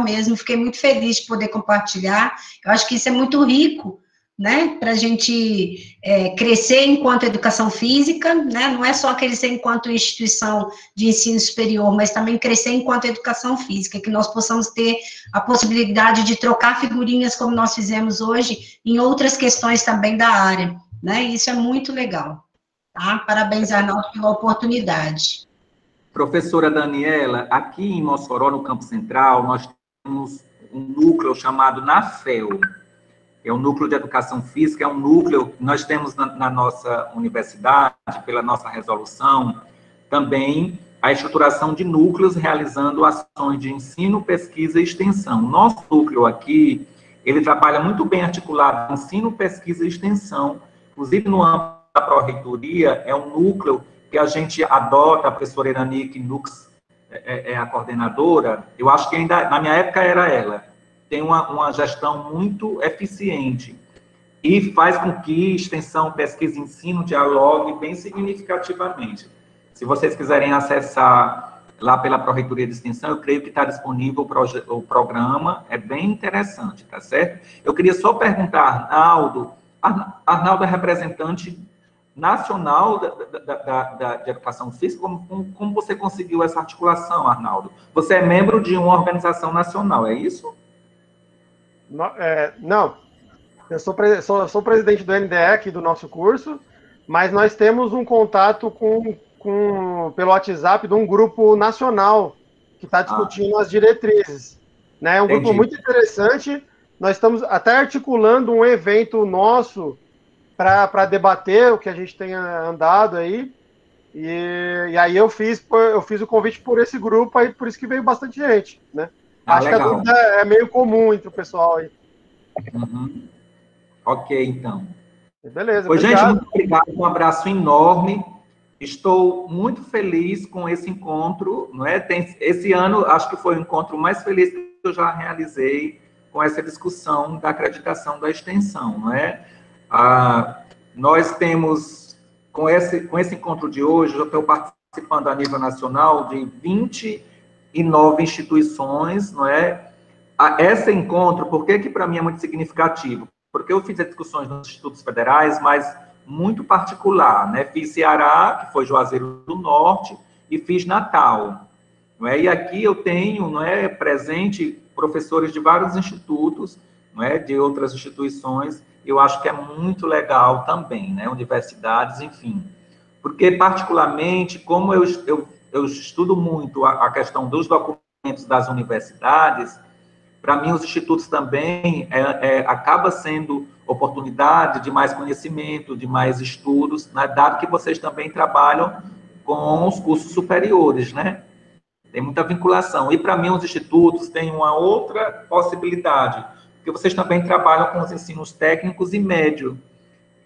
mesmo, fiquei muito feliz de poder compartilhar, eu acho que isso é muito rico, né, para a gente crescer enquanto educação física, né, não é só crescer enquanto instituição de ensino superior, mas também crescer enquanto educação física, que nós possamos ter a possibilidade de trocar figurinhas, como nós fizemos hoje, em outras questões também da área, né, e isso é muito legal, tá? Parabéns, Arnaldo, pela oportunidade. Professora Daniela, aqui em Mossoró, no Campo Central, nós temos um núcleo chamado NAFEL, é um núcleo de educação física, é um núcleo que nós temos na nossa universidade, pela nossa resolução, também a estruturação de núcleos realizando ações de ensino, pesquisa e extensão. Nosso núcleo aqui, ele trabalha muito bem articulado ensino, pesquisa e extensão. Inclusive, no âmbito da pró-reitoria, é um núcleo que a gente adota, a professora Irani Nux é a coordenadora, eu acho que ainda, na minha época, era ela. Tem uma gestão muito eficiente e faz com que extensão, pesquisa e ensino dialogue bem significativamente. Se vocês quiserem acessar lá pela Pró-Reitoria de Extensão, eu creio que está disponível o programa, é bem interessante, tá certo? Eu queria só perguntar, Arnaldo é representante nacional de educação física, como você conseguiu essa articulação, Arnaldo? Você é membro de uma organização nacional, é isso? Não, eu sou presidente do NDE aqui do nosso curso, mas nós temos um contato pelo WhatsApp de um grupo nacional que está discutindo as diretrizes. Né? É um grupo muito interessante. Nós estamos até articulando um evento nosso para debater o que a gente tem andado aí. E aí eu fiz o convite por esse grupo, aí por isso que veio bastante gente. Né? Acho legal. Que a dúvida é meio comum entre o pessoal aí. Uhum. Ok, então. Beleza, pois, gente, muito obrigado, um abraço enorme. Estou muito feliz com esse encontro, não é? Esse ano, acho que foi o encontro mais feliz que eu já realizei com essa discussão da acreditação da extensão, não é? Nós temos, com esse encontro de hoje, eu estou participando a nível nacional de 29 instituições, não é? Esse encontro, por que para mim é muito significativo? Porque eu fiz as discussões nos institutos federais, mas muito particular, né? Fiz Ceará, que foi Juazeiro do Norte, e fiz Natal. Não é? E aqui eu tenho, não é, presente professores de vários institutos, não é, de outras instituições. Eu acho que é muito legal também, né? Universidades, enfim. Porque, particularmente, como eu estudo muito a questão dos documentos das universidades, para mim, os institutos também acaba sendo oportunidade de mais conhecimento, de mais estudos, né? Dado que vocês também trabalham com os cursos superiores, né? Tem muita vinculação. E, para mim, os institutos têm uma outra possibilidade, porque vocês também trabalham com os ensinos técnicos e médio.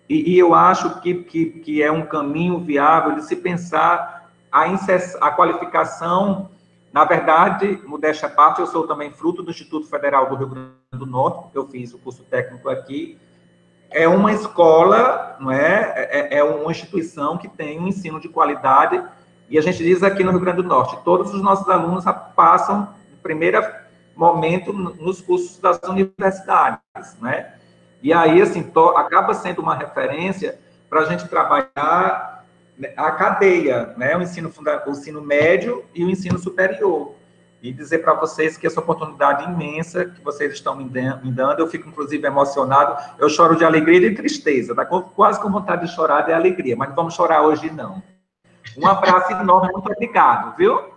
E eu acho que é um caminho viável de se pensar a qualificação. Na verdade, modéstia à parte, eu sou também fruto do Instituto Federal do Rio Grande do Norte, porque eu fiz o curso técnico aqui. É uma escola, não é? É uma instituição que tem um ensino de qualidade, e a gente diz aqui no Rio Grande do Norte, todos os nossos alunos passam, no primeiro momento, nos cursos das universidades, né? E aí, assim, acaba sendo uma referência para a gente trabalhar a cadeia, né? O ensino médio e o ensino superior. E dizer para vocês que essa oportunidade imensa que vocês estão me dando, eu fico, inclusive, emocionado, eu choro de alegria e de tristeza, tá? Quase com vontade de chorar de alegria, mas não vamos chorar hoje, não. Um abraço enorme, muito obrigado, viu?